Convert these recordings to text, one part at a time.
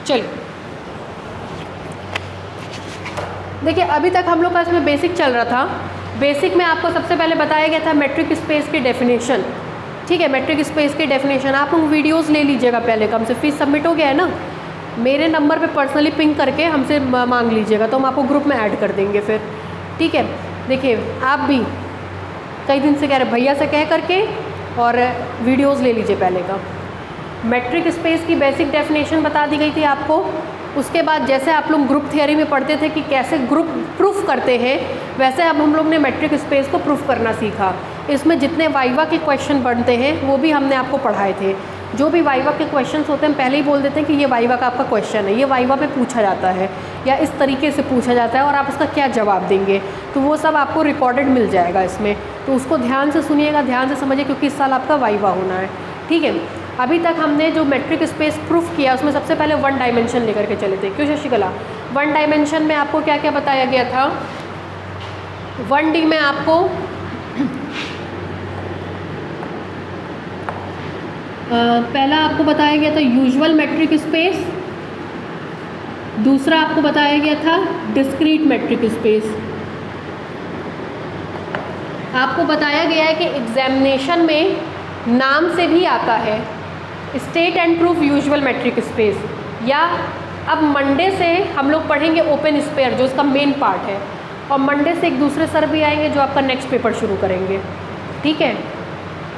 चलिए देखिए, अभी तक हम लोग का इसमें बेसिक चल रहा था। बेसिक में आपको सबसे पहले बताया गया था मैट्रिक स्पेस की डेफिनेशन। ठीक है, मैट्रिक स्पेस की डेफिनेशन आप लोग वीडियोस ले लीजिएगा पहले, कम से फीस सबमिट हो गया है ना, मेरे नंबर पे पर्सनली पिंग करके हमसे मांग लीजिएगा, तो हम आपको ग्रुप में ऐड कर देंगे फिर। ठीक है, देखिए आप भी कई दिन से कह रहे भैया से कह करके और वीडियोस ले लीजिए पहले का। मैट्रिक स्पेस की बेसिक डेफिनेशन बता दी गई थी आपको। उसके बाद जैसे आप लोग ग्रुप थियरी में पढ़ते थे कि कैसे ग्रुप प्रूफ करते हैं, वैसे अब हम लोग ने मैट्रिक स्पेस को प्रूफ करना सीखा। इसमें जितने वाइवा के क्वेश्चन बनते हैं वो भी हमने आपको पढ़ाए थे। जो भी वाइवा के क्वेश्चंस होते हैं पहले ही बोल देते हैं कि ये वाइवा का आपका क्वेश्चन है, ये वाइवा पे पूछा जाता है या इस तरीके से पूछा जाता है और आप उसका क्या जवाब देंगे, तो वो सब आपको रिकॉर्डेड मिल जाएगा इसमें। तो उसको ध्यान से सुनिएगा, ध्यान से समझिए, क्योंकि इस साल आपका वाइवा होना है। ठीक है, अभी तक हमने जो मैट्रिक स्पेस प्रूफ किया उसमें सबसे पहले 1 डायमेंशन लेकर के चले थे। क्यों शशिकला? 1 डायमेंशन में आपको क्या क्या बताया गया था? 1D में आपको पहला आपको बताया गया था यूजुअल मैट्रिक स्पेस, दूसरा आपको बताया गया था डिस्क्रीट मैट्रिक स्पेस। आपको बताया गया है कि एग्जामिनेशन में नाम से भी आता है state and proof usual matric space. या अब मंडे से हम लोग पढ़ेंगे ओपन स्पेयर, जो इसका मेन पार्ट है, और मंडे से एक दूसरे सर भी आएंगे जो आपका नेक्स्ट पेपर शुरू करेंगे। ठीक है,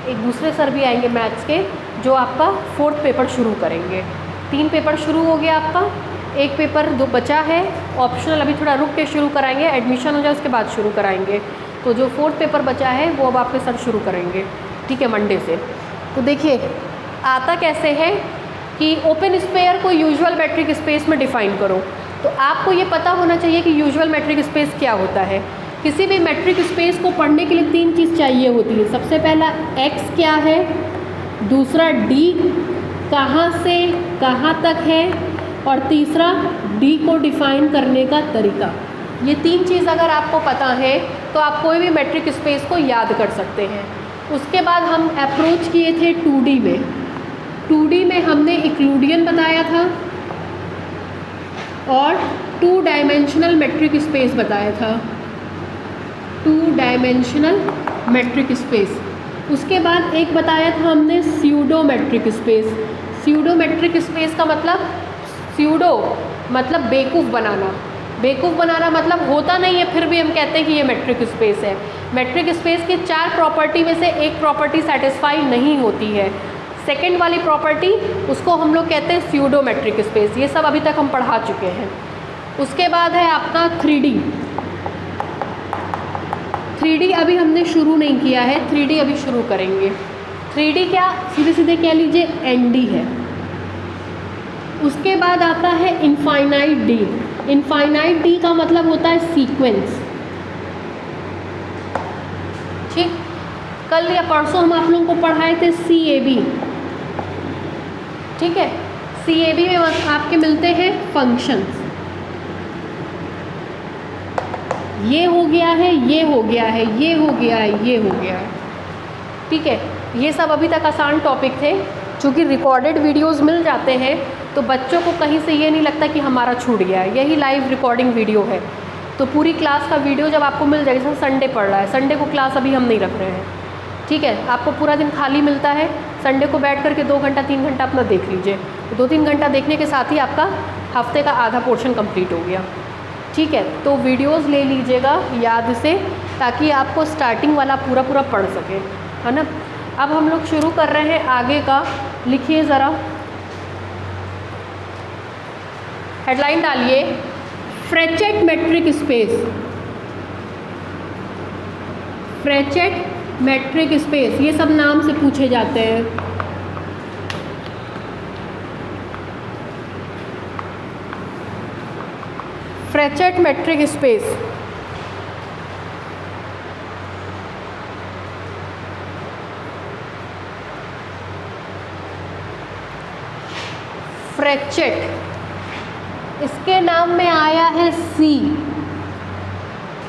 एक दूसरे सर भी आएंगे मैथ्स के जो आपका 4th पेपर शुरू करेंगे। 3 पेपर शुरू हो गया आपका, एक पेपर 2 बचा है ऑप्शनल, अभी थोड़ा रुक के शुरू कराएंगे, एडमिशन हो जाए उसके बाद शुरू कराएंगे। तो जो 4th पेपर बचा है वो अब आपके सर शुरू करेंगे। ठीक है, मंडे से। तो देखिए आता कैसे है कि ओपन स्पेयर को यूजुअल मैट्रिक स्पेस में डिफाइन करो। तो आपको ये पता होना चाहिए कि यूजुअल मैट्रिक स्पेस क्या होता है। किसी भी मैट्रिक स्पेस को पढ़ने के लिए 3 चीज़ चाहिए होती है। सबसे पहला x क्या है, दूसरा d कहाँ से कहाँ तक है, और तीसरा d को डिफाइन करने का तरीका। ये 3 चीज़ अगर आपको पता है तो आप कोई भी मैट्रिक स्पेस को याद कर सकते हैं। उसके बाद हम अप्रोच किए थे 2D में। 2D में हमने इक्लूडियन बताया था और 2 डायमेंशनल मैट्रिक स्पेस बताया था। 2 डायमेंशनल मैट्रिक स्पेस। उसके बाद एक बताया था हमने pseudo matric space. Pseudo matric space का मतलब, स्यूडो मतलब बेवकूफ़ बनाना। बेवकूफ़ बनाना मतलब होता नहीं है फिर भी हम कहते हैं कि ये मैट्रिक स्पेस है। मैट्रिक स्पेस के 4 प्रॉपर्टी में से एक प्रॉपर्टी सेटिस्फाई नहीं होती है। सेकंड वाली प्रॉपर्टी उसको हम लोग कहते हैं स्यूडो मैट्रिक स्पेस। ये सब अभी तक हम पढ़ा चुके हैं। उसके बाद है आपका 3D। 3D अभी हमने शुरू नहीं किया है, 3D अभी शुरू करेंगे। 3D क्या, सीधे सीधे कह लीजिए ND है। उसके बाद आता है इनफाइनाइट D। इनफाइनाइट D का मतलब होता है सीक्वेंस। ठीक, कल या परसों हम आप लोगों को पढ़ाए थे CAB। ठीक है, CAB में आपके मिलते हैं फंक्शंस। ये हो गया है, ये हो गया है, ये हो गया है, ये हो गया है। ठीक है, ये सब अभी तक आसान टॉपिक थे। चूँकि रिकॉर्डेड वीडियोस मिल जाते हैं तो बच्चों को कहीं से ये नहीं लगता कि हमारा छूट गया है। यही लाइव रिकॉर्डिंग वीडियो है। तो पूरी क्लास का वीडियो जब आपको मिल जाएगा, जैसे संडे पढ़ रहा है, संडे को क्लास अभी हम नहीं रख रहे हैं। ठीक है, आपको पूरा दिन खाली मिलता है, संडे को बैठ करके 2 घंटा 3 घंटा अपना देख लीजिए। तो 2-3 घंटा देखने के साथ ही आपका हफ्ते का आधा पोर्शन कंप्लीट हो गया। ठीक है, तो वीडियोस ले लीजिएगा याद से, ताकि आपको स्टार्टिंग वाला पूरा पूरा पढ़ सके, है ना। अब हम लोग शुरू कर रहे हैं आगे का। लिखिए ज़रा, हेडलाइन डालिए, फ्रेचेट मैट्रिक स्पेस। फ्रेचेट मैट्रिक स्पेस, ये सब नाम से पूछे जाते हैं। फ्रेचेट मैट्रिक स्पेस। फ्रेचेट, इसके नाम में आया है C,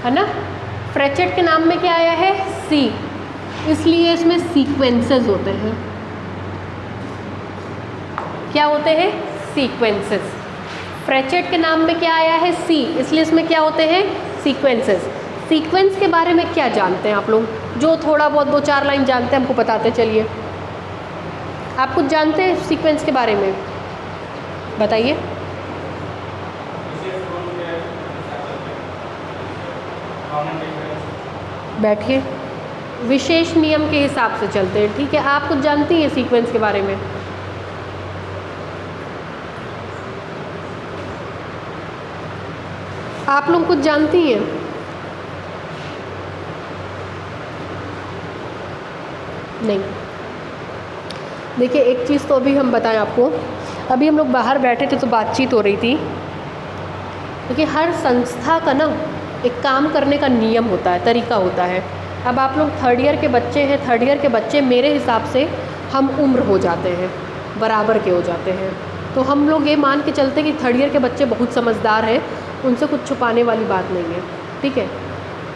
है ना। फ्रेचेट के नाम में क्या आया है? C, इसलिए इसमें सीक्वेंसेस होते हैं। क्या होते हैं? सीक्वेंसेस। फ्रेचेट के नाम में क्या आया है? सी, इसलिए इसमें क्या होते हैं? सीक्वेंसेस। सीक्वेंस के बारे में क्या जानते हैं आप लोग? जो थोड़ा बहुत 2-4 लाइन जानते हैं हमको बताते चलिए। आप कुछ जानते हैं सीक्वेंस के बारे में? बताइए। बैठिए। विशेष नियम के हिसाब से चलते हैं, ठीक है। आप कुछ जानती हैं सीक्वेंस के बारे में? आप लोग कुछ जानती हैं? नहीं। देखिए एक चीज़ तो अभी हम बताएं आपको, अभी हम लोग बाहर बैठे थे तो बातचीत हो रही थी। देखिए हर संस्था का ना एक काम करने का नियम होता है, तरीका होता है। अब आप लोग 3rd ईयर के बच्चे हैं, 3rd ईयर के बच्चे मेरे हिसाब से हम उम्र हो जाते हैं, बराबर के हो जाते हैं। तो हम लोग ये मान के चलते हैं कि 3rd ईयर के बच्चे बहुत समझदार हैं, उनसे कुछ छुपाने वाली बात नहीं है, ठीक है।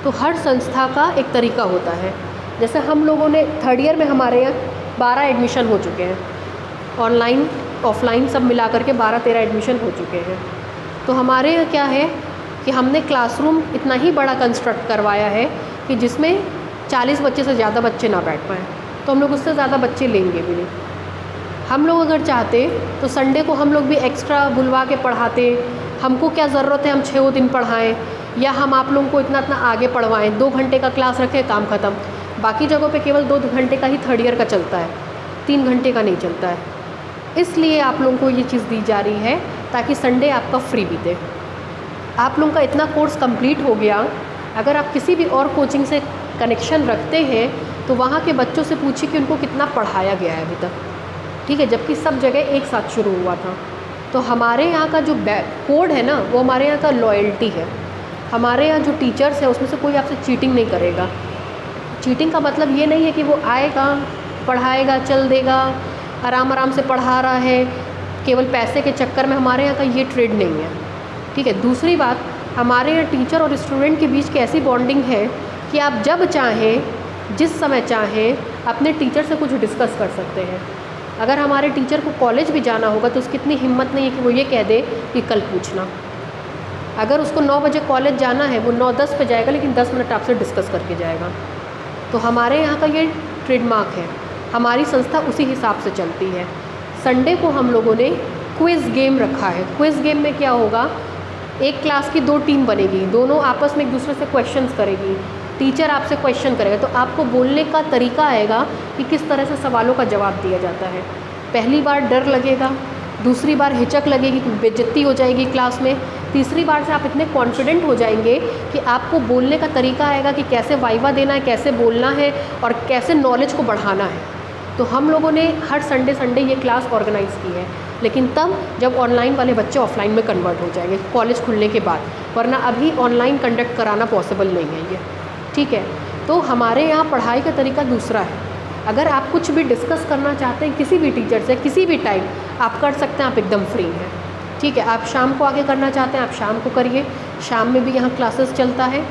तो हर संस्था का एक तरीका होता है। जैसे हम लोगों ने 3rd ईयर में हमारे यहाँ 12 एडमिशन हो चुके हैं, ऑनलाइन ऑफलाइन सब मिला करके 12-13 एडमिशन हो चुके हैं। तो हमारे यहाँ क्या है कि हमने क्लासरूम इतना ही बड़ा कंस्ट्रक्ट करवाया है कि जिसमें 40 बच्चे से ज़्यादा बच्चे ना बैठ पाएँ। तो हम लोग उससे ज़्यादा बच्चे लेंगे भी नहीं। हम लोग अगर चाहते तो संडे को हम लोग भी एक्स्ट्रा बुलवा के पढ़ाते। हमको क्या ज़रूरत है हम 6 दिन पढ़ाएँ, या हम आप लोगों को इतना आगे पढ़वाएँ। 2 घंटे का क्लास रखें, काम ख़त्म। बाकी जगहों पे केवल 2 घंटे का ही 3rd ईयर का चलता है, 3 घंटे का नहीं चलता है। इसलिए आप लोगों को ये चीज़ दी जा रही है ताकि संडे आपका फ्री बीते। आप लोगों का इतना कोर्स कंप्लीट हो गया, अगर आप किसी भी और कोचिंग से कनेक्शन रखते हैं तो वहाँ के बच्चों से पूछिए कि उनको कितना पढ़ाया गया है अभी तक, ठीक है, जबकि सब जगह एक साथ शुरू हुआ था। तो हमारे यहाँ का जो कोड है ना, वो हमारे यहाँ का लॉयल्टी है। हमारे यहाँ जो टीचर्स हैं उसमें से कोई आपसे चीटिंग नहीं करेगा। चीटिंग का मतलब ये नहीं है कि वो आएगा, पढ़ाएगा, चल देगा, आराम से पढ़ा रहा है, केवल पैसे के चक्कर में। हमारे यहाँ का ये ट्रेड नहीं है, ठीक है। दूसरी बात, हमारे यहाँ टीचर और स्टूडेंट के बीच की ऐसी बॉन्डिंग है कि आप जब चाहें, जिस समय चाहें, अपने टीचर से कुछ डिस्कस कर सकते हैं। अगर हमारे टीचर को कॉलेज भी जाना होगा तो उसकी इतनी हिम्मत नहीं है कि वो ये कह दे कि कल पूछना। अगर उसको 9 बजे कॉलेज जाना है, वो 9:10 पे जाएगा, लेकिन 10 मिनट आपसे डिस्कस करके जाएगा। तो हमारे यहाँ का ये ट्रेडमार्क है, हमारी संस्था उसी हिसाब से चलती है। संडे को हम लोगों ने क्विज़ गेम रखा है। क्विज़ गेम में क्या होगा, एक क्लास की 2 टीम बनेगी, दोनों आपस में एक दूसरे से क्वेश्चंस करेगी। टीचर आपसे क्वेश्चन करेगा तो आपको बोलने का तरीका आएगा कि किस तरह से सवालों का जवाब दिया जाता है। पहली बार डर लगेगा, दूसरी बार हिचक लगेगी, बेइज्जती हो जाएगी क्लास में, तीसरी बार से आप इतने कॉन्फिडेंट हो जाएंगे कि आपको बोलने का तरीका आएगा कि कैसे वाइवा देना है, कैसे बोलना है और कैसे नॉलेज को बढ़ाना है। तो हम लोगों ने हर संडे ये क्लास ऑर्गेनाइज़ की है, लेकिन तब जब ऑनलाइन वाले बच्चे ऑफलाइन में कन्वर्ट हो जाएंगे कॉलेज खुलने के बाद, वरना अभी ऑनलाइन कंडक्ट कराना पॉसिबल नहीं है ये, ठीक है। तो हमारे यहाँ पढ़ाई का तरीका दूसरा है। अगर आप कुछ भी डिस्कस करना चाहते हैं किसी भी टीचर से किसी भी टाइम, आप कर सकते हैं, आप एकदम फ्री हैं, ठीक है। आप शाम को आके करना चाहते हैं, आप शाम को करिए। शाम में भी यहाँ क्लासेस चलता है,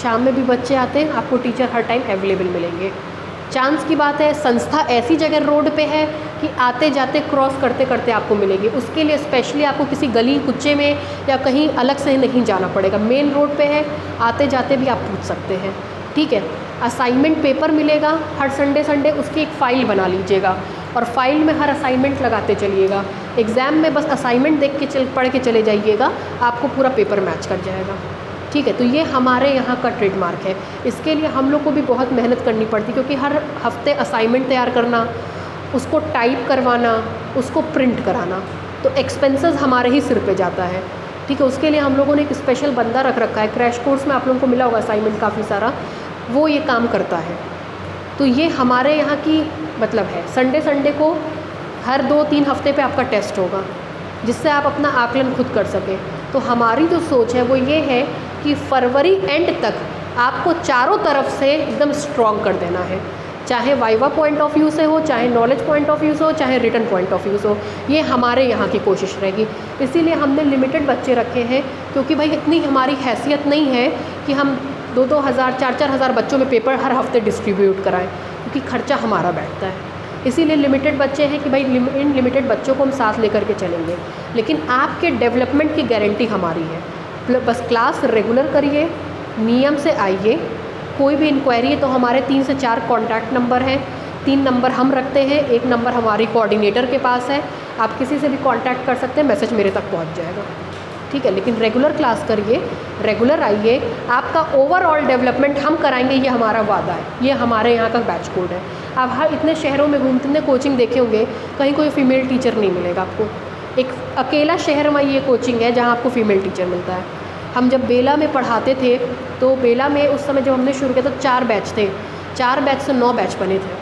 शाम में भी बच्चे आते हैं, आपको टीचर हर टाइम अवेलेबल मिलेंगे। चांस की बात है, संस्था ऐसी जगह रोड पे है कि आते जाते क्रॉस करते करते आपको मिलेगी। उसके लिए स्पेशली आपको किसी गली कुच्चे में या कहीं अलग से नहीं जाना पड़ेगा, मेन रोड पे है, आते जाते भी आप पूछ सकते हैं, ठीक है। असाइनमेंट पेपर मिलेगा हर संडे, उसकी एक फ़ाइल बना लीजिएगा और फाइल में हर असाइनमेंट लगाते चलिएगा। एग्ज़ाम में बस असाइनमेंट देख के पढ़ के चले जाइएगा, आपको पूरा पेपर मैच कर जाएगा, ठीक है। तो ये हमारे यहाँ का ट्रेडमार्क है। इसके लिए हम लोग को भी बहुत मेहनत करनी पड़ती, क्योंकि हर हफ्ते असाइनमेंट तैयार करना, उसको टाइप करवाना, उसको प्रिंट कराना, तो एक्सपेंसेस हमारे ही सिर पे जाता है, ठीक है। उसके लिए हम लोगों ने एक स्पेशल बंदा रख रखा है, क्रैश कोर्स में आप लोगों को मिला होगा असाइनमेंट काफ़ी सारा, वो ये काम करता है। तो ये हमारे यहाँ की मतलब है। संडे को हर 2-3 हफ्ते पे आपका टेस्ट होगा, जिससे आप अपना आकलन खुद कर सकें। तो हमारी जो सोच है वो ये है कि फरवरी एंड तक आपको चारों तरफ से एकदम स्ट्रॉन्ग कर देना है, चाहे वाइवा पॉइंट ऑफ व्यू से हो, चाहे नॉलेज पॉइंट ऑफ व्यू से हो, चाहे रिटर्न पॉइंट ऑफ व्यू से हो। ये हमारे यहाँ की कोशिश रहेगी। इसीलिए हमने लिमिटेड बच्चे रखे हैं, क्योंकि भाई इतनी हमारी हैसियत नहीं है कि हम 2-2 हज़ार 4-4 हज़ार बच्चों में पेपर हर हफ्ते डिस्ट्रीब्यूट कराएं, क्योंकि खर्चा हमारा बैठता है। इसीलिए लिमिटेड बच्चे हैं कि भाई इन लिमिटेड बच्चों को हम साथ लेकर के चलेंगे, लेकिन आपके डेवलपमेंट की गारंटी हमारी है। बस क्लास रेगुलर करिए, नियम से आइए। कोई भी इंक्वायरी है तो हमारे 3 से 4 कॉन्टैक्ट नंबर हैं, 3 नंबर हम रखते हैं, 1 नंबर हमारी कोऑर्डिनेटर के पास है। आप किसी से भी कांटेक्ट कर सकते हैं, मैसेज मेरे तक पहुंच जाएगा, ठीक है। लेकिन रेगुलर क्लास करिए, रेगुलर आइए, आपका ओवरऑल डेवलपमेंट हम कराएंगे, ये हमारा वादा है, ये हमारे यहाँ का बैच कोड है। आप हर इतने शहरों में घूमते, इतने कोचिंग देखे होंगे, कहीं कोई फीमेल टीचर नहीं मिलेगा आपको। एक अकेला शहर में ये कोचिंग है जहाँ आपको फीमेल टीचर मिलता है। हम जब बेला में पढ़ाते थे तो बेला में उस समय जब हमने शुरू किया तो 4 बैच थे, 4 बैच से 9 बैच बने थे,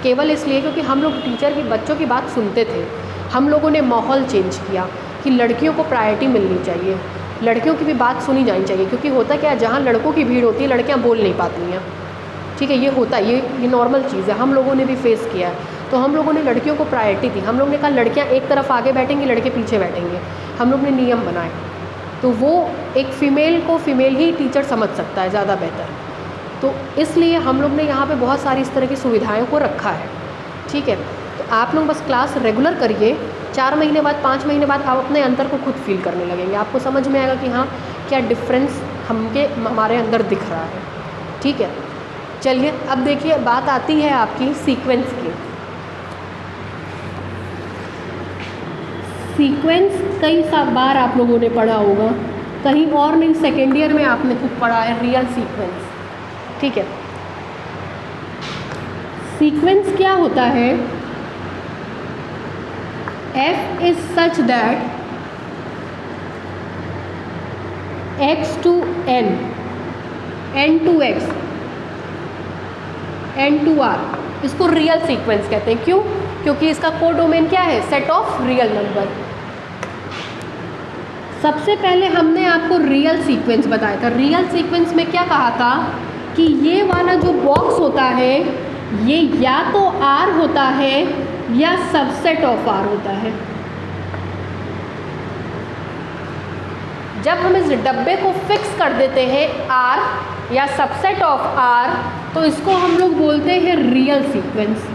केवल इसलिए क्योंकि हम लोग टीचर की, बच्चों की बात सुनते थे। हम लोगों ने माहौल चेंज किया कि लड़कियों को प्रायोरिटी मिलनी चाहिए, लड़कियों की भी बात सुनी जानी चाहिए, क्योंकि होता क्या है, जहाँ लड़कों की भीड़ होती है लड़कियाँ बोल नहीं पाती हैं, ठीक है। ये होता है, ये नॉर्मल चीज़ है, हम लोगों ने भी फेस किया है। तो हम लोगों ने लड़कियों को प्रायोरिटी दी। हम लोग ने कहा लड़कियाँ एक तरफ आगे बैठेंगी, लड़के पीछे बैठेंगे। हम लोग ने नियम बनाए, तो वो एक फ़ीमेल को फ़ीमेल ही टीचर समझ सकता है ज़्यादा बेहतर। तो इसलिए हम लोग ने यहाँ पे बहुत सारी इस तरह की सुविधाओं को रखा है, ठीक है। तो आप लोग बस क्लास रेगुलर करिए, 4 महीने बाद, 5 महीने बाद आप अपने अंतर को खुद फील करने लगेंगे। आपको समझ में आएगा कि हाँ, क्या डिफरेंस हमारे अंदर दिख रहा है, ठीक है। चलिए अब देखिए, बात आती है आपकी सीक्वेंस की। सीक्वेंस कई बार आप लोगों ने पढ़ा होगा, कहीं और नहीं, सेकेंड ईयर में आपने खुद पढ़ा है रियल सीक्वेंस, ठीक है। सीक्वेंस क्या होता है? F is such that x to n, n to x, n to r, इसको रियल सीक्वेंस कहते हैं। क्यों? क्योंकि इसका कोडोमेन क्या है? Set of real number. सबसे पहले हमने आपको रियल सीक्वेंस बताया था। रियल सीक्वेंस में क्या कहा था कि ये वाला जो बॉक्स होता है ये या तो R होता है या सबसेट ऑफ R होता है। जब हम इस डब्बे को फिक्स कर देते हैं R या सबसेट ऑफ R, तो इसको हम लोग बोलते हैं रियल सीक्वेंस।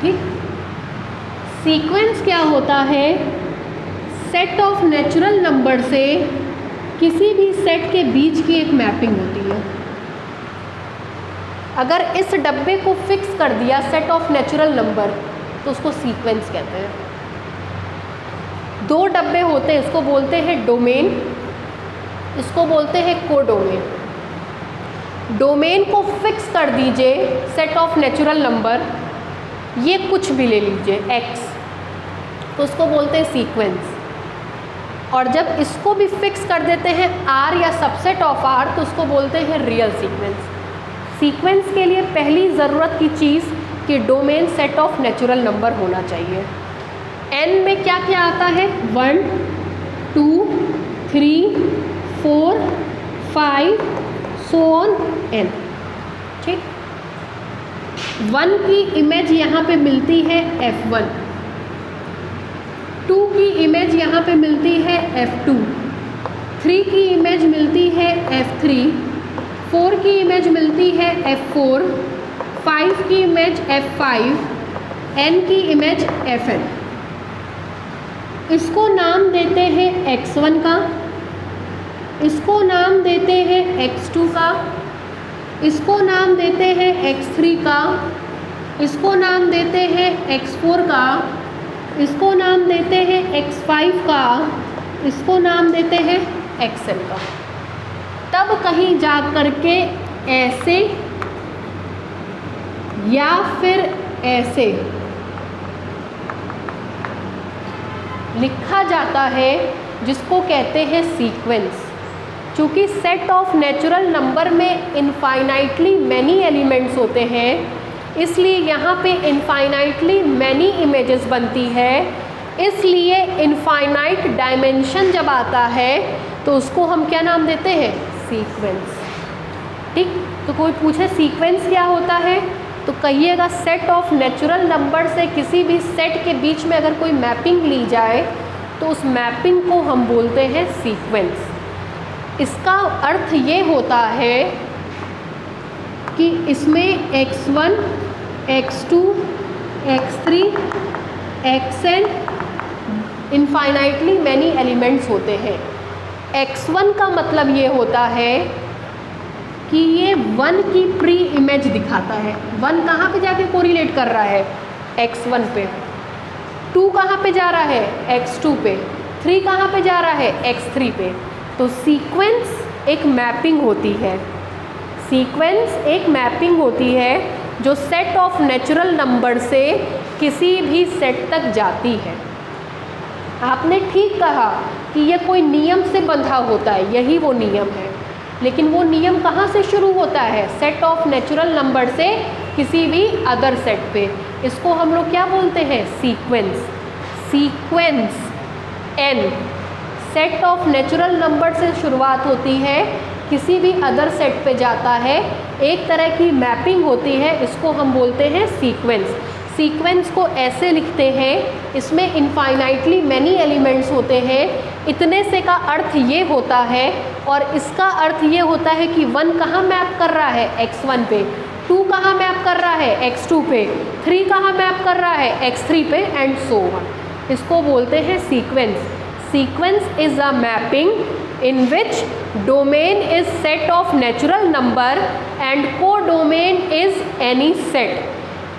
ठीक, सीक्वेंस क्या होता है? सेट ऑफ नेचुरल नंबर से किसी भी सेट के बीच की एक मैपिंग होती है। अगर इस डब्बे को फिक्स कर दिया सेट ऑफ नेचुरल नंबर, तो उसको सीक्वेंस कहते हैं। 2 डब्बे होते हैं, इसको बोलते हैं डोमेन, इसको बोलते हैं कोडोमेन। डोमेन को फिक्स कर दीजिए सेट ऑफ नेचुरल नंबर, ये कुछ भी ले लीजिए x, तो उसको बोलते हैं सीक्वेंस। और जब इसको भी फिक्स कर देते हैं R या सबसेट ऑफ R, तो उसको बोलते हैं रियल सीक्वेंस। सीक्वेंस के लिए पहली ज़रूरत की चीज़ कि domain set of natural number होना चाहिए। n में क्या क्या आता है? 1 2 3 4 5 so on n। ठीक, 1 की इमेज यहाँ पे मिलती है f1, 2 की इमेज यहाँ पे मिलती है f2, 3 की इमेज मिलती है f3, 4 की इमेज मिलती है f4, 5 की इमेज f5, n की इमेज fn। इसको नाम देते हैं x1 का, इसको नाम देते हैं x2 का, इसको नाम देते हैं x3 का, इसको नाम देते हैं x4 का, इसको नाम देते हैं x5 का, इसको नाम देते हैं xn का। तब कहीं जा कर के ऐसे या फिर ऐसे लिखा जाता है, जिसको कहते हैं सीक्वेंस। चूँकि सेट ऑफ नेचुरल नंबर में इनफाइनाइटली मैनी एलिमेंट्स होते हैं, इसलिए यहाँ पे इनफाइनाइटली मैनी इमेजेस बनती है, इसलिए इनफाइनाइट डायमेंशन जब आता है तो उसको हम क्या नाम देते हैं? सीक्वेंस। ठीक, तो कोई पूछे सीक्वेंस क्या होता है, तो कहिएगा सेट ऑफ नेचुरल नंबर से किसी भी सेट के बीच में अगर कोई मैपिंग ली जाए तो उस मैपिंग को हम बोलते हैं सीक्वेंस। इसका अर्थ ये होता है कि इसमें x1, x2, x3, xn infinitely many elements होते हैं। x1 का मतलब ये होता है कि ये 1 की प्री इमेज दिखाता है। 1 कहाँ पे जाके कोरिलेट कर रहा है? x1 पे। 2 कहाँ पे जा रहा है? x2 पे। 3 कहाँ पे जा रहा है? x3 पे। तो सीक्वेंस एक मैपिंग होती है। सीक्वेंस एक मैपिंग होती है जो सेट ऑफ नेचुरल नंबर से किसी भी सेट तक जाती है। आपने ठीक कहा कि ये कोई नियम से बंधा होता है, यही वो नियम है। लेकिन वो नियम कहाँ से शुरू होता है? सेट ऑफ नेचुरल नंबर से किसी भी अदर सेट पे। इसको हम लोग क्या बोलते हैं? Sequence. Sequence n set of natural number से शुरुआत होती है, किसी भी अदर सेट पे जाता है, एक तरह की मैपिंग होती है, इसको हम बोलते हैं सीक्वेंस। सीक्वेंस को ऐसे लिखते हैं, इसमें इनफाइनाइटली मैनी एलिमेंट्स होते हैं। इतने से का अर्थ ये होता है, और इसका अर्थ ये होता है कि 1 कहाँ मैप कर रहा है? x1 पे। 2 कहाँ मैप कर रहा है? x2 पे। 3 कहाँ मैप कर रहा है? x3 पे, एंड सो ऑन। इसको बोलते हैं sequence. Sequence is a mapping in which domain is set of natural number and codomain is any set.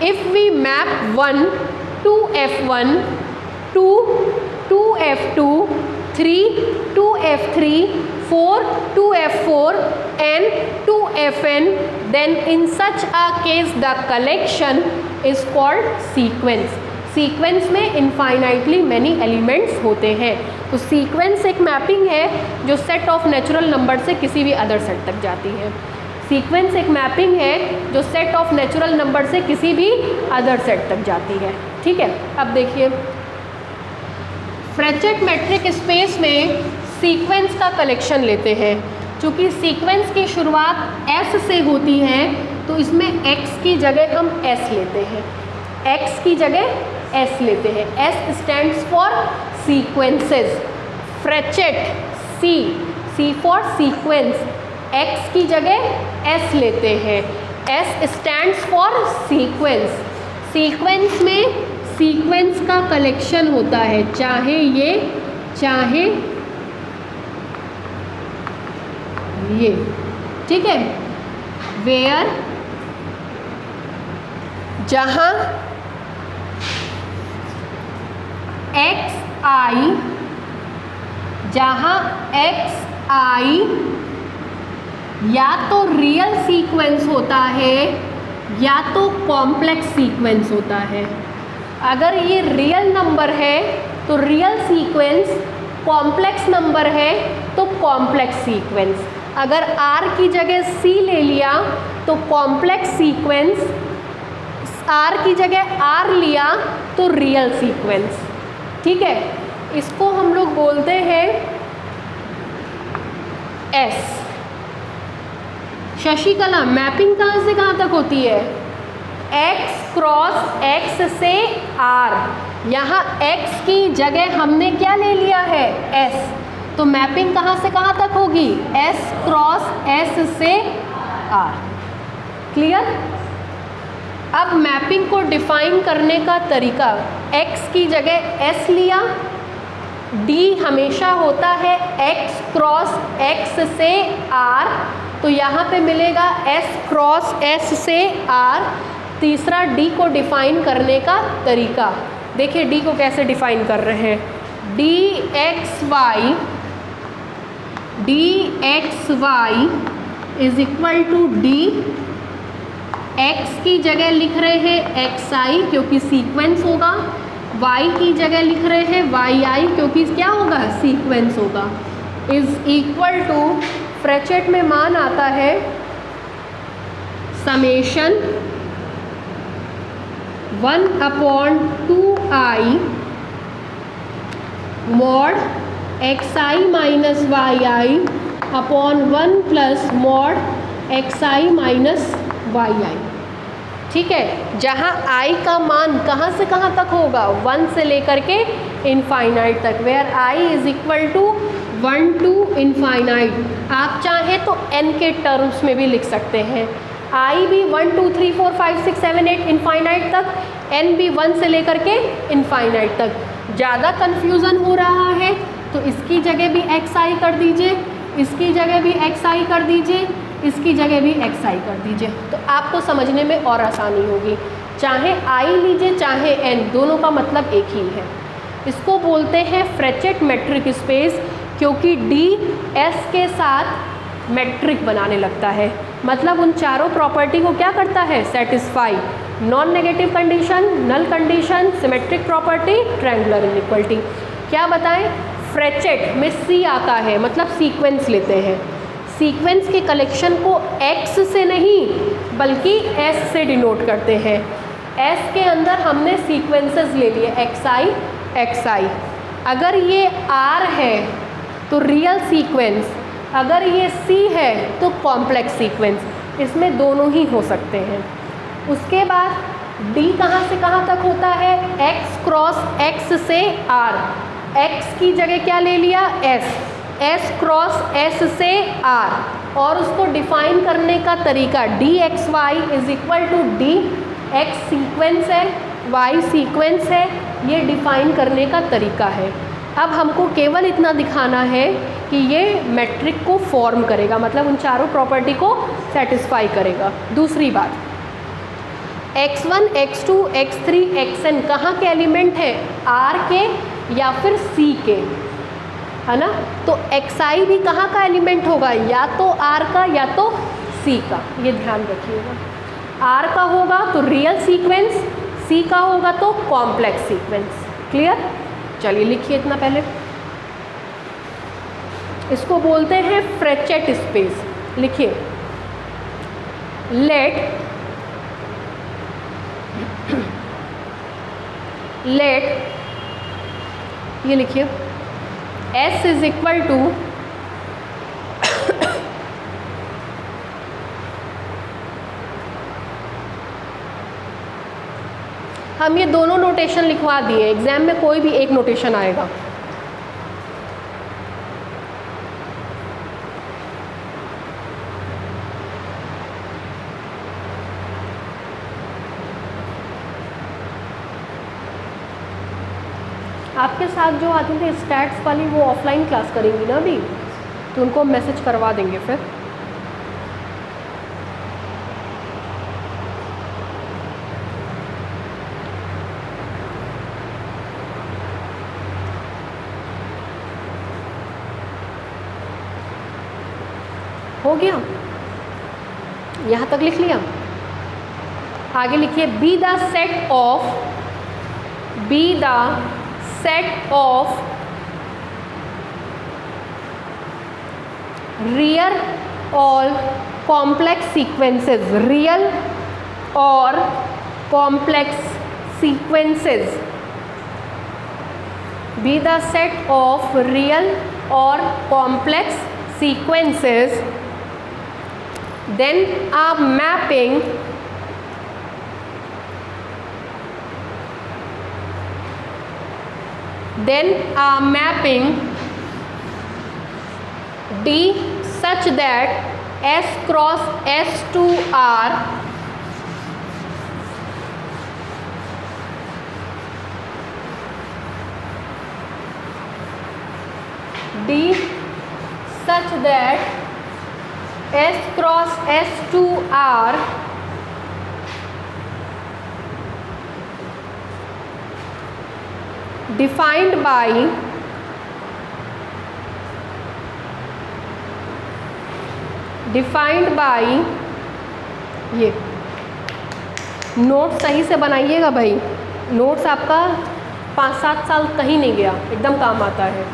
If we map 1 to F1, 2 to F2, 3 to F3, 4 to F4, n to Fn, then in such a case the collection is called sequence. Sequence में infinitely many elements होते हैं। तो sequence एक mapping है जो set of natural number से किसी भी अदर सेट तक जाती है। सीक्वेंस एक मैपिंग है जो सेट ऑफ नेचुरल नंबर से किसी भी अदर सेट तक जाती है। ठीक है, अब देखिए फ्रेचेट मैट्रिक स्पेस में सीक्वेंस का कलेक्शन लेते हैं। चूँकि सीक्वेंस की शुरुआत S से होती है तो इसमें X की जगह हम S लेते हैं। X की जगह S लेते हैं। S stands for sequences. Frechet C for sequence, X की जगह S लेते हैं। S stands for sequence. Sequence में सीक्वेंस का कलेक्शन होता है, चाहे ये चाहे ये। ठीक है, वेयर जहाँ xi, जहाँ xi या तो रियल सीक्वेंस होता है या तो कॉम्प्लेक्स सीक्वेंस होता है। अगर ये रियल नंबर है तो रियल सीक्वेंस, कॉम्प्लेक्स नंबर है तो कॉम्प्लेक्स सीक्वेंस। अगर R की जगह C ले लिया तो कॉम्प्लेक्स सीक्वेंस, R की जगह R लिया तो रियल सीक्वेंस। ठीक है, इसको हम लोग बोलते हैं S। शशिकला, मैपिंग कहाँ से कहाँ तक होती है? X क्रॉस X से R। यहाँ X की जगह हमने क्या ले लिया है? S। तो मैपिंग कहाँ से कहाँ तक होगी? S क्रॉस S से R। क्लियर? अब मैपिंग को डिफाइन करने का तरीका, X की जगह S लिया, D हमेशा होता है X क्रॉस X से R, तो यहाँ पे मिलेगा S क्रॉस S से R। तीसरा D को डिफाइन करने का तरीका, देखिए D को कैसे डिफाइन कर रहे हैं। dxy is equal to D। X की जगह लिख रहे हैं xi क्योंकि सीक्वेंस होगा, Y की जगह लिख रहे हैं yi क्योंकि क्या होगा? सीक्वेंस होगा। इज इक्वल टू, फ्रेचेट में मान आता है summation 1/2i mod xi minus yi upon 1 plus mod xi minus yi। ठीक है, जहाँ i का मान कहाँ से कहाँ तक होगा? 1 से लेकर के इनफाइनाइट तक, where i is equal to 1 to infinite. आप चाहें तो n के टर्म्स में भी लिख सकते हैं। आई भी 1 2 3 4 5 6 7 8 इनफाइनाइट तक, एन भी 1 से लेकर के इनफाइनाइट तक। ज़्यादा कन्फ्यूज़न हो रहा है तो इसकी जगह भी एक्स आई कर दीजिए, इसकी जगह भी एक्स आई कर दीजिए, इसकी जगह भी एक्स आई कर दीजिए, तो आपको समझने में और आसानी होगी। चाहे आई लीजिए चाहे एन, दोनों का मतलब एक ही है। इसको बोलते हैं फ्रेचेट मेट्रिक स्पेस, क्योंकि डी एस के साथ मेट्रिक बनाने लगता है, मतलब उन चारों प्रॉपर्टी को क्या करता है, satisfy. Non negative condition, null condition, symmetric property, triangular inequality. क्या बताएं, फ्रेचेट में सी आता है, मतलब सीक्वेंस लेते हैं। सीक्वेंस के कलेक्शन को एक्स से नहीं बल्कि एस से डिनोट करते हैं। एस के अंदर हमने सीक्वेंसेस ले लिए, एक्स आई एक्स आई। अगर ये आर है तो रियल सीक्वेंस, अगर ये सी है तो कॉम्प्लेक्स सीक्वेंस। इसमें दोनों ही हो सकते हैं। उसके बाद डी कहाँ से कहाँ तक होता है, एक्स क्रॉस एक्स से आर। एक्स की जगह क्या ले लिया, एस, एस क्रॉस एस से आर, और उसको डिफाइन करने का तरीका D x Y is equal to D X sequence है, वाई सीक्वेंस है, ये डिफाइन करने का तरीका है। अब हमको केवल इतना दिखाना है कि ये मैट्रिक को फॉर्म करेगा, मतलब उन चारों प्रॉपर्टी को सेटिस्फाई करेगा। दूसरी बात, x1, x2, x3, xn कहाँ के एलिमेंट हैं, R के या फिर C के, है ना। तो xi भी कहाँ का एलिमेंट होगा, या तो R का या तो C का, ये ध्यान रखिएगा। R का होगा तो रियल सीक्वेंस, C का होगा तो कॉम्प्लेक्स सीक्वेंस। क्लियर, चलिए लिखिए इतना पहले। इसको बोलते हैं फ्रेचेट स्पेस। लिखिए, लेट ये लिखिए S इज इक्वल टू हम ये दोनों नोटेशन लिखवा दिए, एग्जाम में कोई भी एक नोटेशन आएगा। आपके साथ जो आते थे स्टैट्स वाली, वो ऑफलाइन क्लास करेंगी ना अभी, तो उनको मैसेज करवा देंगे फिर। हो गया, यहाँ तक लिख लिया। आगे लिखिए, B the set of real और कॉम्प्लेक्स सीक्वेंसेस, रियल और complex sequences, be the set of real और complex sequences, then a mapping D such that S cross S2 R D such that S cross S2 R defined by ये note सही से बनाइएगा भाई, notes आपका 5-7 साल कहीं नहीं गया, एकदम काम आता है।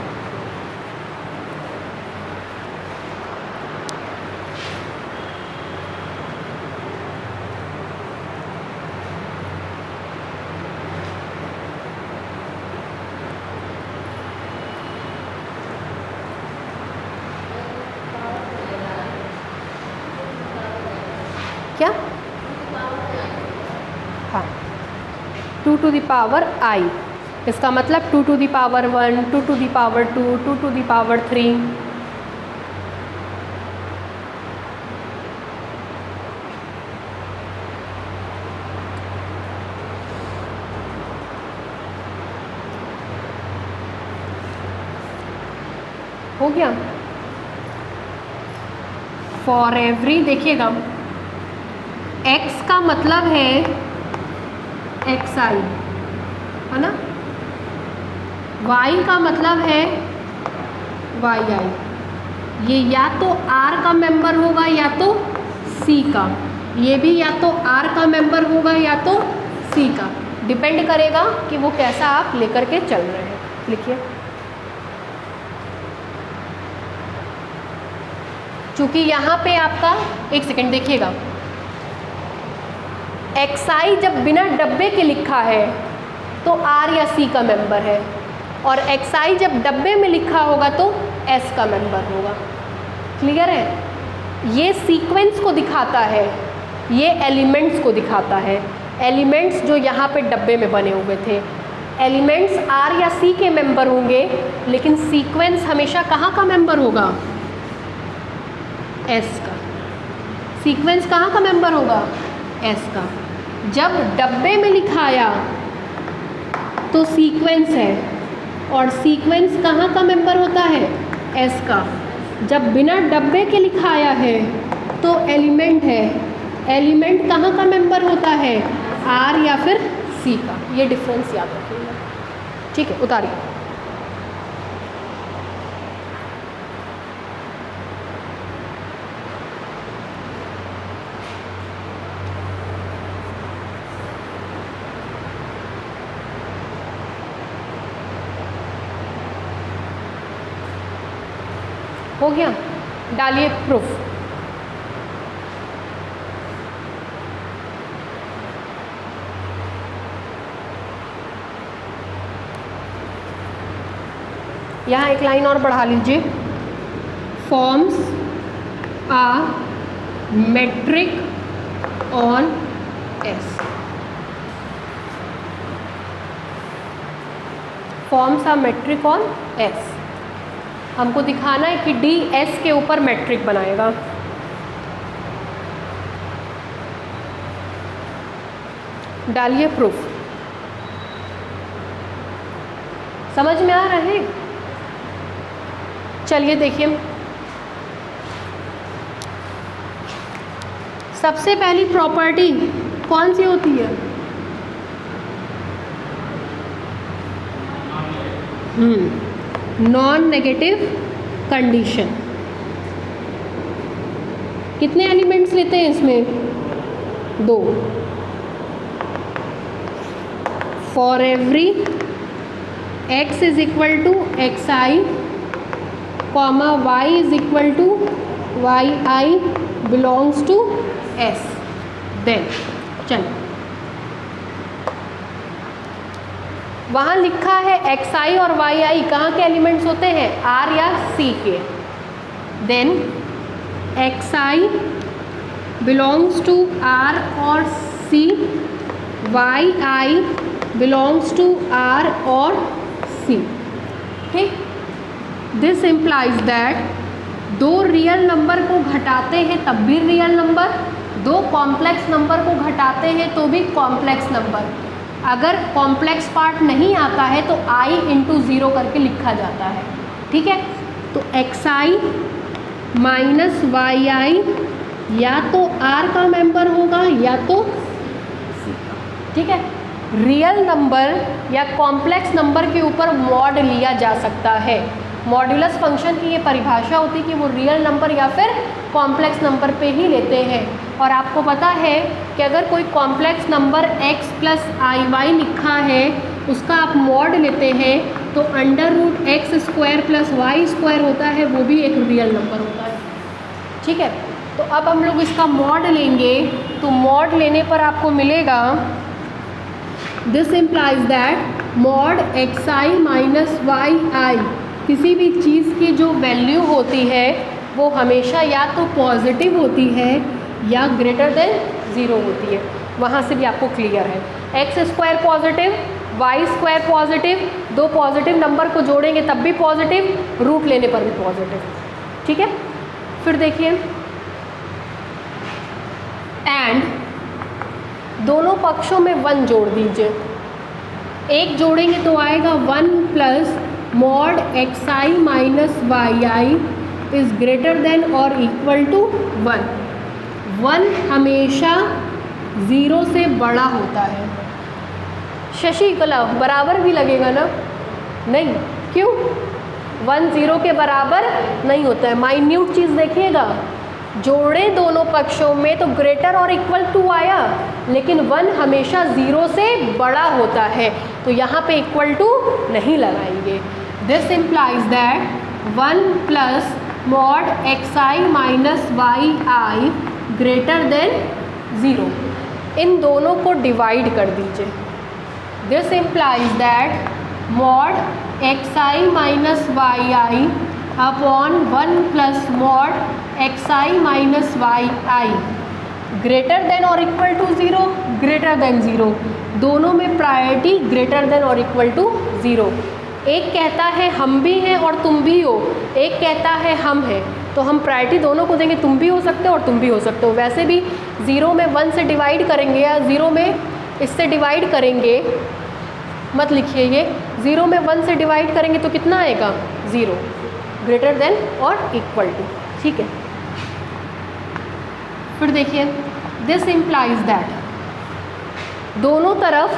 क्या, हाँ, 2 to the power I, इसका मतलब 2 to the power 1, 2 to the power 2, 2 to the power 3। हो गया। फॉर एवरी, देखिएगा x का मतलब है xi, है ना, y का मतलब है yi। ये या तो R का मेंबर होगा या तो C का, ये भी या तो R का मेंबर होगा या तो C का, डिपेंड करेगा कि वो कैसा आप लेकर के चल रहे हैं। लिखिए, चूंकि यहाँ पे आपका, एक सेकेंड देखिएगा, xi जब बिना डब्बे के लिखा है तो R या C का मेंबर है, और xi जब डब्बे में लिखा होगा तो S का मेंबर होगा। क्लियर है? ये सीक्वेंस को दिखाता है, ये एलिमेंट्स को दिखाता है। एलिमेंट्स जो यहाँ पे डब्बे में बने हुए थे, एलिमेंट्स R या C के मेंबर होंगे, लेकिन सीक्वेंस हमेशा कहाँ का मेंबर होगा? S का। सीक्वेंस कहाँ का मेंबर होगा? S का। जब डब्बे में लिखाया तो सीक्वेंस है, और सीक्वेंस कहाँ का मेंबर होता है? S का। जब बिना डब्बे के लिखाया है तो एलिमेंट है, एलिमेंट कहाँ का मेंबर होता है? R या फिर C का। ये डिफरेंस याद रखिएगा, ठीक है? उतारिए। हो गया? डालिए प्रूफ। यहाँ एक लाइन और बढ़ा लीजिए। Forms a metric on S। Forms a metric on S। हमको दिखाना है कि D S के ऊपर मैट्रिक बनाएगा। डालिए प्रूफ। समझ में आ रहा है? चलिए देखिए, सबसे पहली प्रॉपर्टी कौन सी होती है? Non negative condition. कितने एलिमेंट्स लेते हैं इसमें? 2। For every x is equal to xi, comma y is equal to yi belongs to S। Then चलो, वहाँ लिखा है xi और yi कहाँ के एलिमेंट्स होते हैं? R या C के। Then xi belongs to R और C, yi belongs to R और C। ठीक, दिस इम्प्लाइज दैट दो रियल नंबर को घटाते हैं तब भी रियल नंबर, दो कॉम्प्लेक्स नंबर को घटाते हैं तो भी कॉम्प्लेक्स नंबर। अगर कॉम्प्लेक्स पार्ट नहीं आता है तो i इंटू 0 करके लिखा जाता है। ठीक है, तो xi माइनस yi या तो R का मेंबर होगा या तो C का। ठीक है, रियल नंबर या कॉम्प्लेक्स नंबर के ऊपर मॉड लिया जा सकता है। मॉड्यूलस फंक्शन की ये परिभाषा होती है कि वो रियल नंबर या फिर कॉम्प्लेक्स नंबर पे ही लेते हैं। और आपको पता है कि अगर कोई complex number x plus i लिखा है, उसका आप मॉड लेते हैं तो under root X square plus Y square होता है, वो भी एक रियल नंबर होता है। ठीक है, तो अब हम लोग इसका मॉड लेंगे, तो मॉड लेने पर आपको मिलेगा, this implies that mod xi minus yi, किसी भी चीज़ की जो वैल्यू होती है वो हमेशा या तो पॉजिटिव होती है या ग्रेटर देन 0 होती है। वहाँ से भी आपको क्लियर है, X square positive, Y square positive, दो पॉजिटिव नंबर को जोड़ेंगे तब भी पॉजिटिव, रूट लेने पर भी पॉजिटिव। ठीक है, फिर देखिए, एंड दोनों पक्षों में 1 जोड़ दीजिए। एक जोड़ेंगे तो आएगा 1 plus mod x I minus Y I is greater than और इक्वल टू 1। 1 हमेशा 0 से बड़ा होता है। शशिकला बराबर भी लगेगा ना? नहीं, क्यों? 1 0 के बराबर नहीं होता है। माइन्यूट चीज़ देखिएगा, जोड़े दोनों पक्षों में तो ग्रेटर और इक्वल टू आया, लेकिन 1 हमेशा 0 से बड़ा होता है, तो यहाँ पे इक्वल टू नहीं लगाएंगे। This implies that 1 plus mod x I minus Y I greater than 0। इन दोनों को डिवाइड कर दीजिए। This implies that mod x I minus Y I upon 1 plus mod x I minus Y I greater than और equal to 0, greater than 0। दोनों में priority greater than और equal to 0। एक कहता है हम भी हैं और तुम भी हो, एक कहता है हम हैं, तो हम प्रायोरिटी दोनों को देंगे। तुम भी हो सकते हो और तुम भी हो सकते हो। वैसे भी 0 में 1 से डिवाइड करेंगे या 0 में इससे डिवाइड करेंगे, मत लिखिए ये, 0 में 1 से डिवाइड करेंगे तो कितना आएगा? 0, ग्रेटर देन और इक्वल टू। ठीक है, फिर देखिए, दिस इम्प्लाइज दैट दोनों तरफ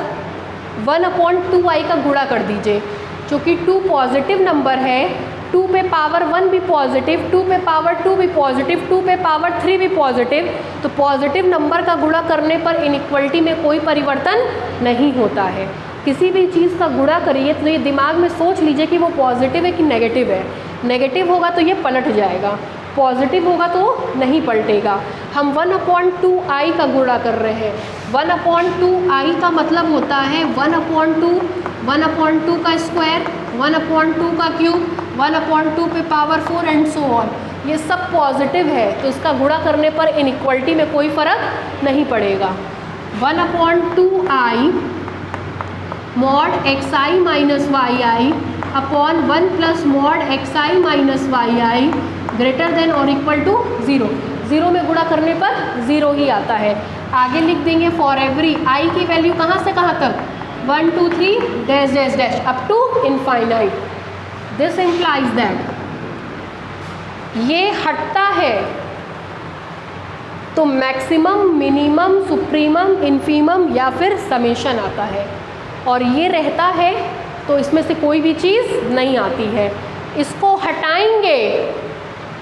1/2i का गुणा कर दीजिए। क्योंकि 2 पॉजिटिव नंबर है, 2 पे पावर 1 भी पॉजिटिव, 2 पे पावर 2 भी पॉजिटिव, 2 पे पावर 3 भी पॉजिटिव, तो पॉजिटिव नंबर का गुणा करने पर इनइक्वलिटी में कोई परिवर्तन नहीं होता है। किसी भी चीज़ का गुणा करिए तो ये दिमाग में सोच लीजिए कि वो पॉजिटिव है कि नेगेटिव है। नेगेटिव होगा तो ये पलट जाएगा, पॉजिटिव होगा तो नहीं पलटेगा। हम 1/2i का गुणा कर रहे हैं। 1/2i का मतलब होता है 1/2 का स्क्वायर, 1/2 का क्यूब, 1/2 पे पावर 4 एंड सो ऑन। ये सब पॉजिटिव है, तो इसका गुणा करने पर इनइक्वलिटी में कोई फ़र्क नहीं पड़ेगा। 1/2i mod x I minus Y I upon 1 plus mod x I minus Y I greater than और इक्वल टू 0। 0 में गुणा करने पर 0 ही आता है। आगे लिख देंगे फॉर एवरी आई की वैल्यू कहाँ से कहाँ तक? 1 2 3 dash dash dash up to infinite. This implies that ये हटता है तो मैक्सिमम, मिनिमम, सुप्रीमम, इन्फीमम या फिर समेशन आता है, और ये रहता है तो इसमें से कोई भी चीज़ नहीं आती है। इसको हटाएंगे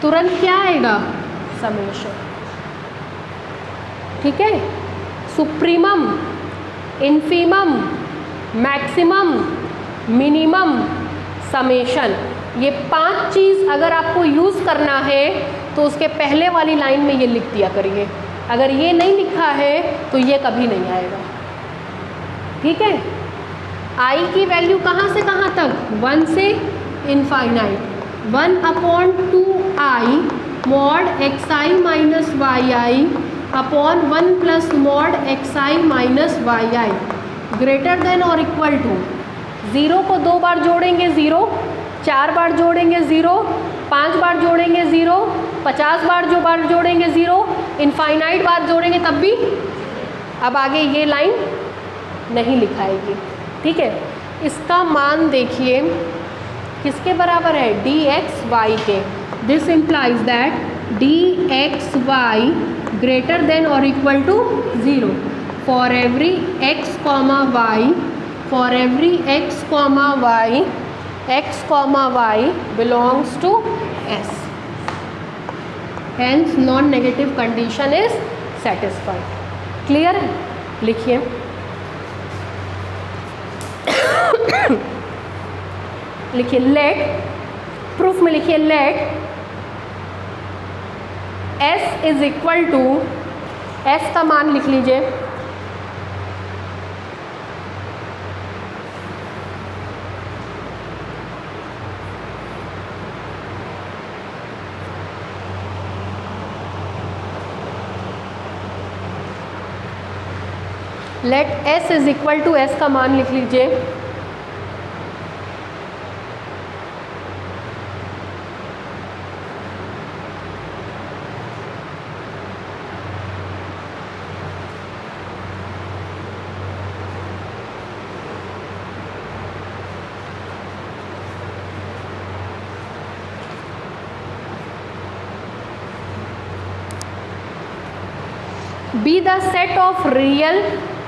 तुरंत क्या आएगा? समेशन। ठीक है, supremum, infimum, maximum, minimum, summation, ये 5 चीज़ अगर आपको यूज़ करना है तो उसके पहले वाली लाइन में ये लिख दिया करिए। अगर ये नहीं लिखा है तो ये कभी नहीं आएगा। ठीक है, आई की वैल्यू कहाँ से कहाँ तक? 1 से infinite. 1/2i mod x I minus Y I upon 1 plus mod x I minus Y I greater than और इक्वल टू 0 को 2 बार जोड़ेंगे 0, 4 बार जोड़ेंगे 0, 5 बार जोड़ेंगे 0, 50 बार जोड़ेंगे 0, इनफाइनाइट बार जोड़ेंगे तब भी। अब आगे ये लाइन नहीं लिखाएगी। ठीक है, इसका मान देखिए किसके बराबर है? dxy के। This implies that dxy greater than और equal to 0 for every x, y, for every x, y belongs to S. Hence non-negative condition is satisfied. Clear है? लिखिए लिखिए लेट, प्रूफ में लिखिए let S is equal to, S का मान लिख लीजिए let S is equal to, S का मान लिख लीजिए be the set of real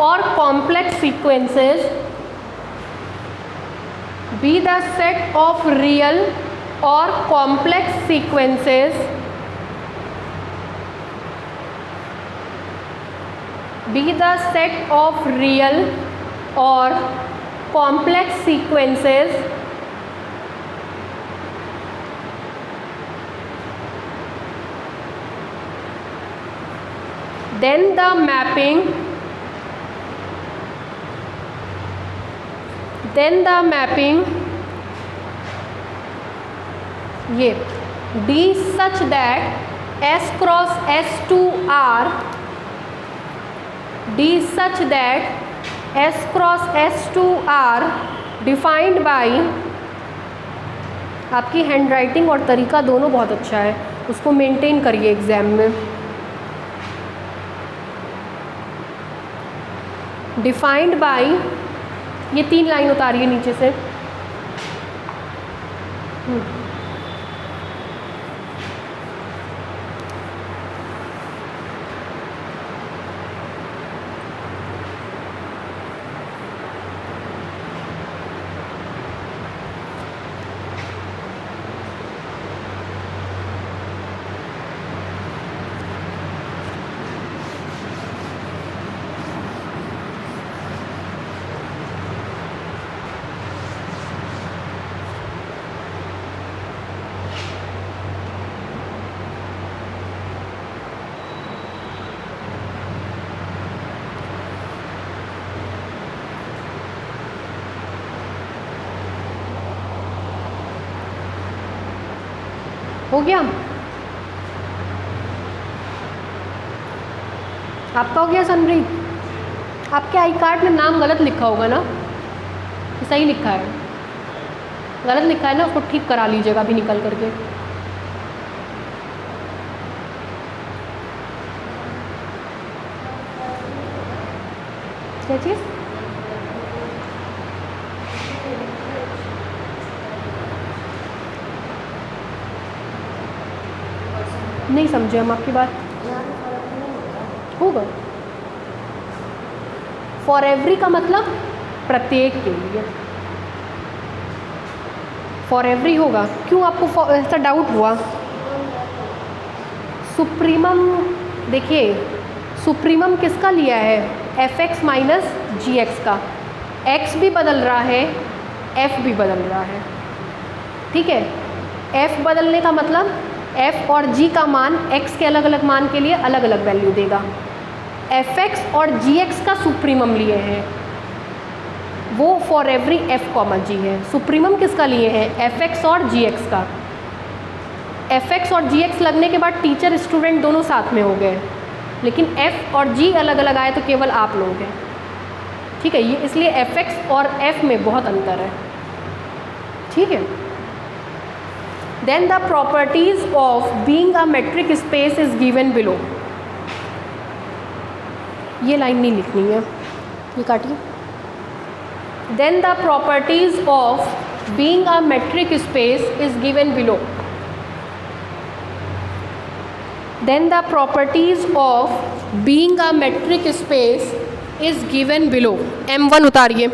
और complex sequences, be the set of real और complex sequences, be the set of real और complex sequences then the mapping ये D such that S cross S2 R, D such that S cross S2 R defined by, आपकी hand writing और तरीका दोनों बहुत अच्छा है, उसको मेंटेन करिए एग्ज़ाम में। डिफाइंड बाय, ये 3 लाइन उतारिए नीचे से। हो गया आपका? हो गया सनप्रीत? आपके आई कार्ड में नाम गलत लिखा होगा ना? सही लिखा है? गलत लिखा है ना, उसको ठीक करा लीजिएगा अभी निकल करके। क्या चीज़? नहीं समझे हम आपकी बात। होगा फॉर एवरी का मतलब प्रत्येक के लिए, फॉर एवरी होगा। क्यों आपको ऐसा डाउट हुआ? सुप्रीमम, देखिए सुप्रीमम किसका लिया है? एफ एक्स माइनस जी एक्स का। एक्स भी बदल रहा है, एफ भी बदल रहा है, ठीक है। एफ बदलने का मतलब f और g का मान x के अलग अलग मान के लिए अलग अलग वैल्यू देगा। fx और gx का सुप्रीमम लिए हैं, वो for every f comma g है। सुप्रीमम किसका लिए हैं? fx और gx का। fx और gx लगने के बाद टीचर स्टूडेंट दोनों साथ में हो गए, लेकिन f और g अलग अलग आए तो केवल आप लोग हैं, ठीक है। ये इसलिए fx और f में बहुत अंतर है, ठीक है। Then the properties of being a metric space is given below। ये लाइन नहीं लिखनी है, ये काटिए। Then the properties of being a metric space is given below। Then the properties of being a metric space is given below। M1 उतारिए।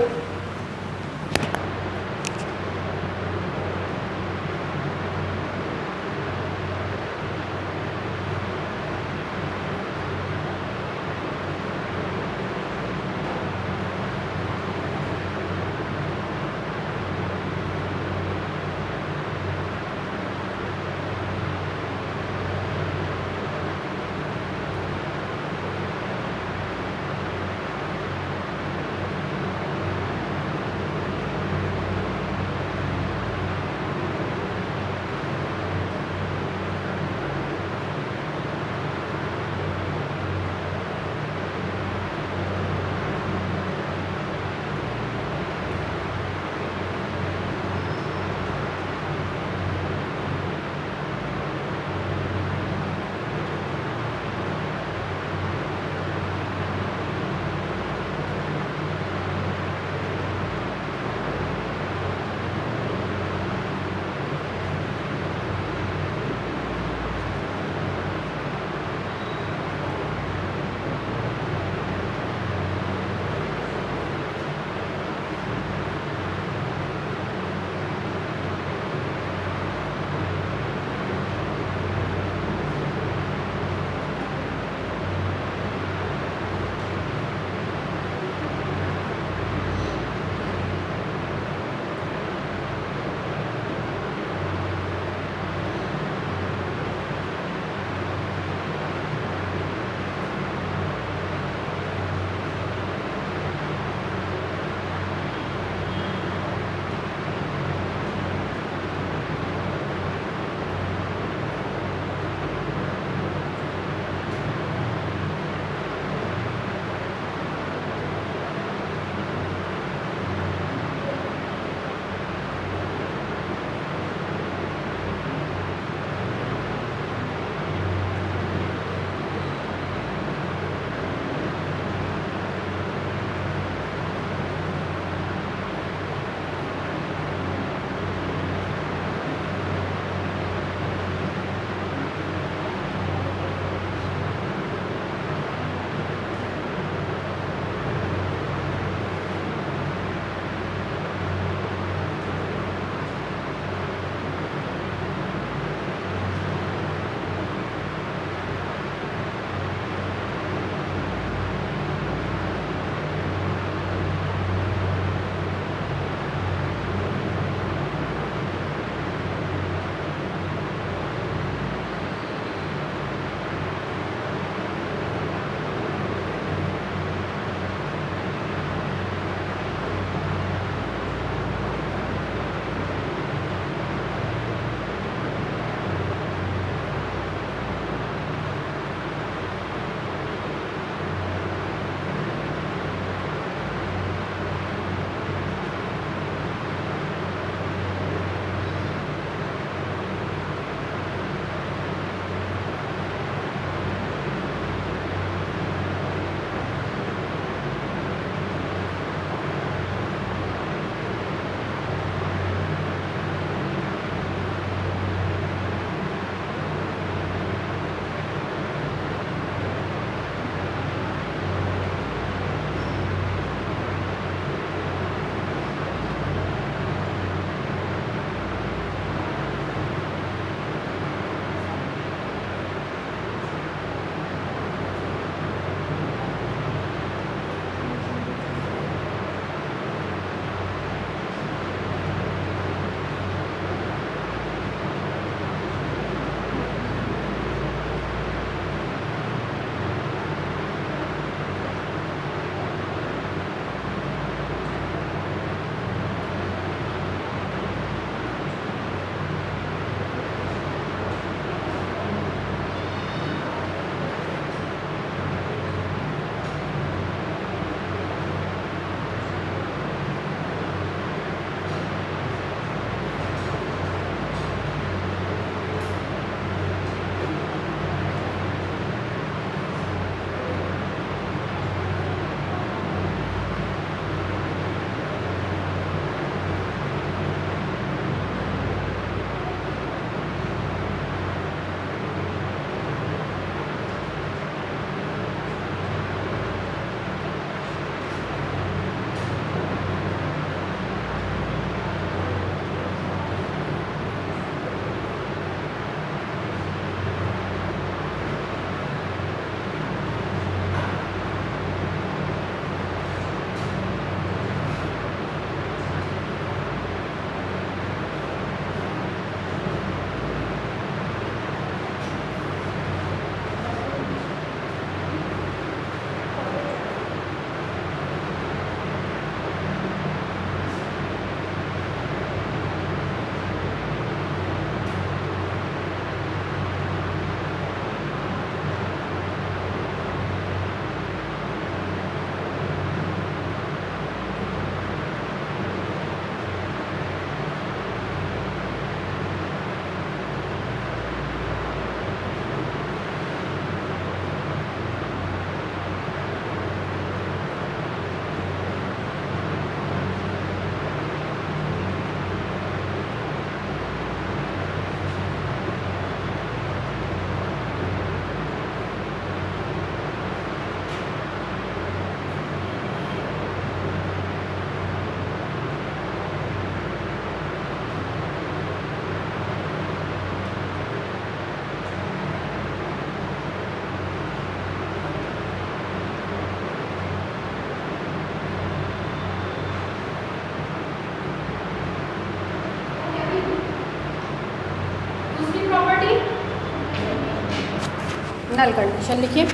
Null condition लिखिए।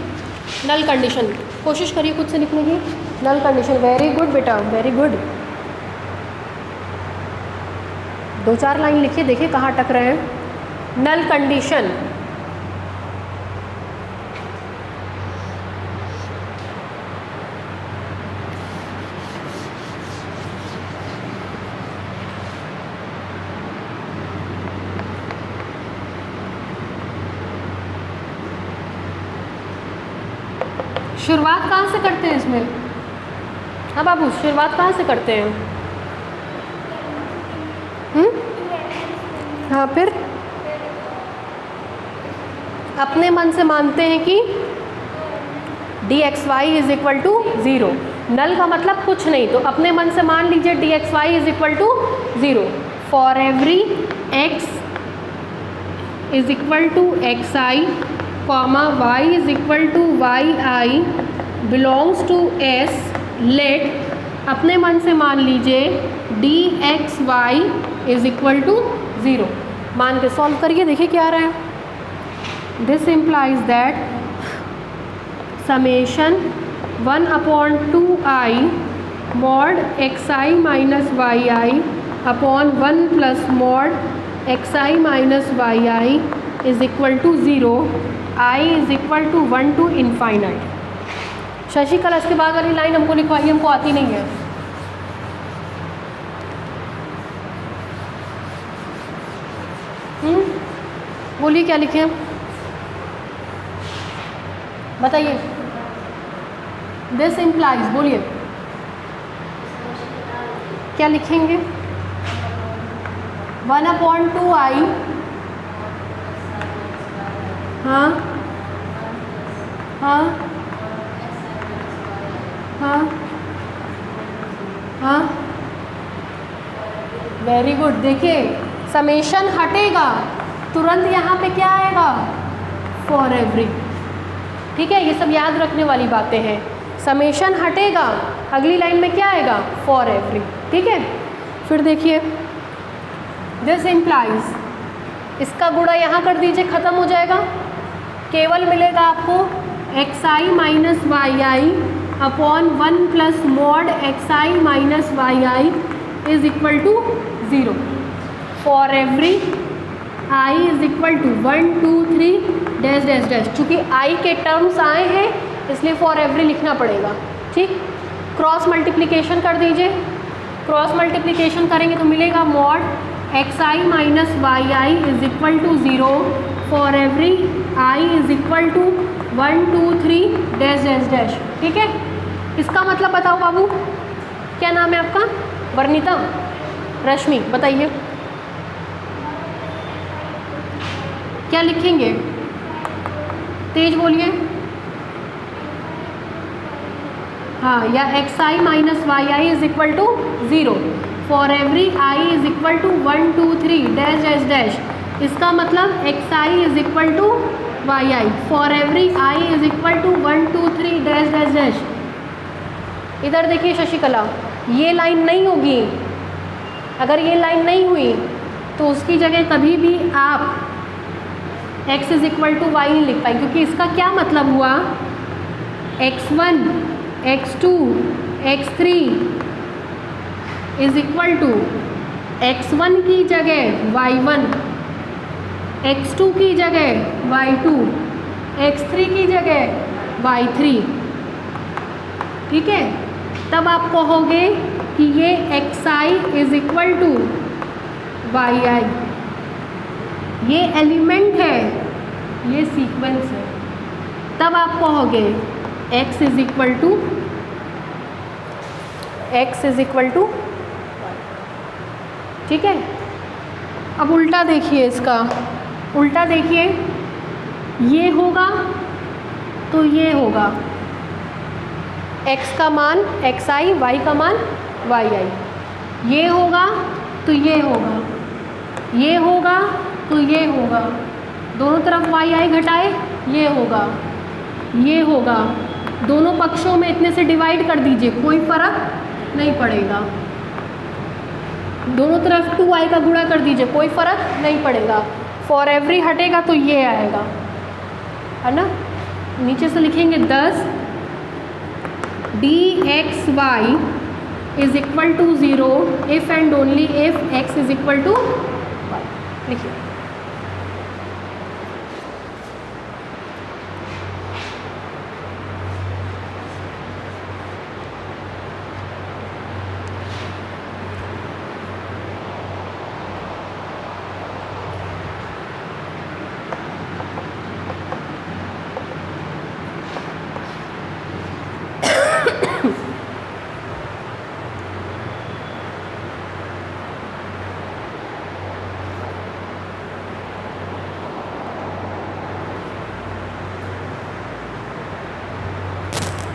Null condition कोशिश करिए खुद से लिखने की। नल कंडीशन, वेरी गुड बेटा, very good. 2-4 line लिखिए, देखिए कहाँ अटक रहे हैं। नल कंडीशन, शुरुआत कहाँ से करते हैं इसमें? हाँ बाबू, शुरुआत कहाँ से करते हैं? हाँ, फिर अपने मन से मानते हैं कि dxy इज इक्वल टू 0। नल का मतलब कुछ नहीं, तो अपने मन से मान लीजिए dxy is equal to 0 for every x is equal to xi comma y is equal to yi belongs to s। Let अपने मन से मान लीजिए dxy इज इक्वल टू 0। मान के सॉल्व करिए, देखिए क्या आ रहा है। This implies that summation 1/2i mod xi minus yi upon 1 plus mod xi minus yi is equal to 0, i is equal to 1 to infinite. Shashikala, इसके बाद वाली लाइन हमको लिखवाइए, हमको आती नहीं है। बोलिए क्या लिखें, बताइए। दिस इम्प्लाइज, बोलिए क्या लिखेंगे? 1/2i, हाँ हाँ हाँ हाँ, वेरी गुड। देखिए समेशन हटेगा, तुरंत यहाँ पे क्या आएगा? For every. ठीक है, ये सब याद रखने वाली बातें हैं। समेशन हटेगा, अगली लाइन में क्या आएगा? For every. ठीक है, फिर देखिए दिस इम्प्लाइज, इसका गुणा यहाँ कर दीजिए, ख़त्म हो जाएगा। केवल मिलेगा आपको xi minus yi upon 1 plus mod xi minus yi is equal to 0 for every i is equal to 1 2 3 dash dash dash. चूँकि i के टर्म्स आए हैं इसलिए फॉर एवरी लिखना पड़ेगा। ठीक, क्रॉस मल्टीप्लिकेशन कर दीजिए। क्रॉस मल्टीप्लिकेशन करेंगे तो मिलेगा mod xi minus yi is equal to 0 for every i is equal to 1 2 3 dash dash dash. ठीक है, इसका मतलब बताओ बाबू, क्या नाम है आपका? वर्णिता, रश्मि, बताइए क्या लिखेंगे? तेज बोलिए। हाँ, या xi minus yi is equal to 0 for every i is equal to 1 2 3 dash dash dash. इसका मतलब xi is equal to yi for every i is equal to 1 2 3 dash dash dash. इधर देखिए शशिकला, ये लाइन नहीं होगी। अगर ये लाइन नहीं हुई तो उसकी जगह कभी भी आप x is equal to y नहीं लिख पाए, क्योंकि इसका क्या मतलब हुआ? x1 x2 x3 is equal to x1 की जगह y1, x2 की जगह y2, x3 की जगह y3। ठीक है, तब आप कहोगे कि ये xi is equal to yi। ये एलिमेंट है, ये सीक्वेंस है। तब आप कहोगे x इज इक्वल टू ठीक है। अब उल्टा देखिए, इसका उल्टा देखिए, ये होगा तो ये होगा, x का मान xi, y का मान yi। ये होगा तो ये होगा, ये होगा तो ये होगा, दोनों तरफ yi घटाए ये होगा, ये होगा। दोनों पक्षों में इतने से डिवाइड कर दीजिए, कोई फर्क नहीं पड़ेगा। दोनों तरफ 2i का गुणा कर दीजिए, कोई फर्क नहीं पड़ेगा। फॉर एवरी हटेगा तो ये आएगा, है ना। नीचे से लिखेंगे 10 dxy is equal to 0 if and only if x is equal to y। लिखिए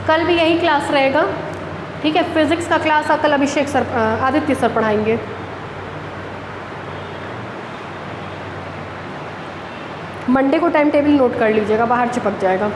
कल भी यही क्लास रहेगा, ठीक है। फिजिक्स का क्लास कल अभिषेक सर आदित्य सर पढ़ाएंगे। मंडे को टाइम टेबल नोट कर लीजिएगा, बाहर चिपक जाएगा।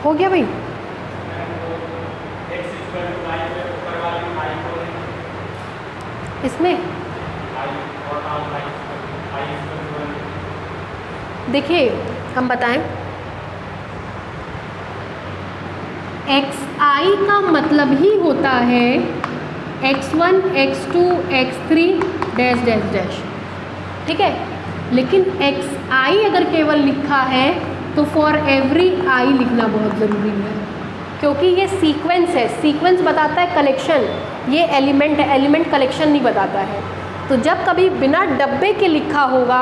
हो गया भाई? इसमें देखिए हम बताएं, xi का मतलब ही होता है x1 x2 x3 dash dash dash, ठीक है। लेकिन xi अगर केवल लिखा है तो फॉर एवरी आई लिखना बहुत ज़रूरी है, क्योंकि ये सीक्वेंस है। सीक्वेंस बताता है कलेक्शन, ये एलिमेंट है, एलिमेंट कलेक्शन नहीं बताता है। तो जब कभी बिना डब्बे के लिखा होगा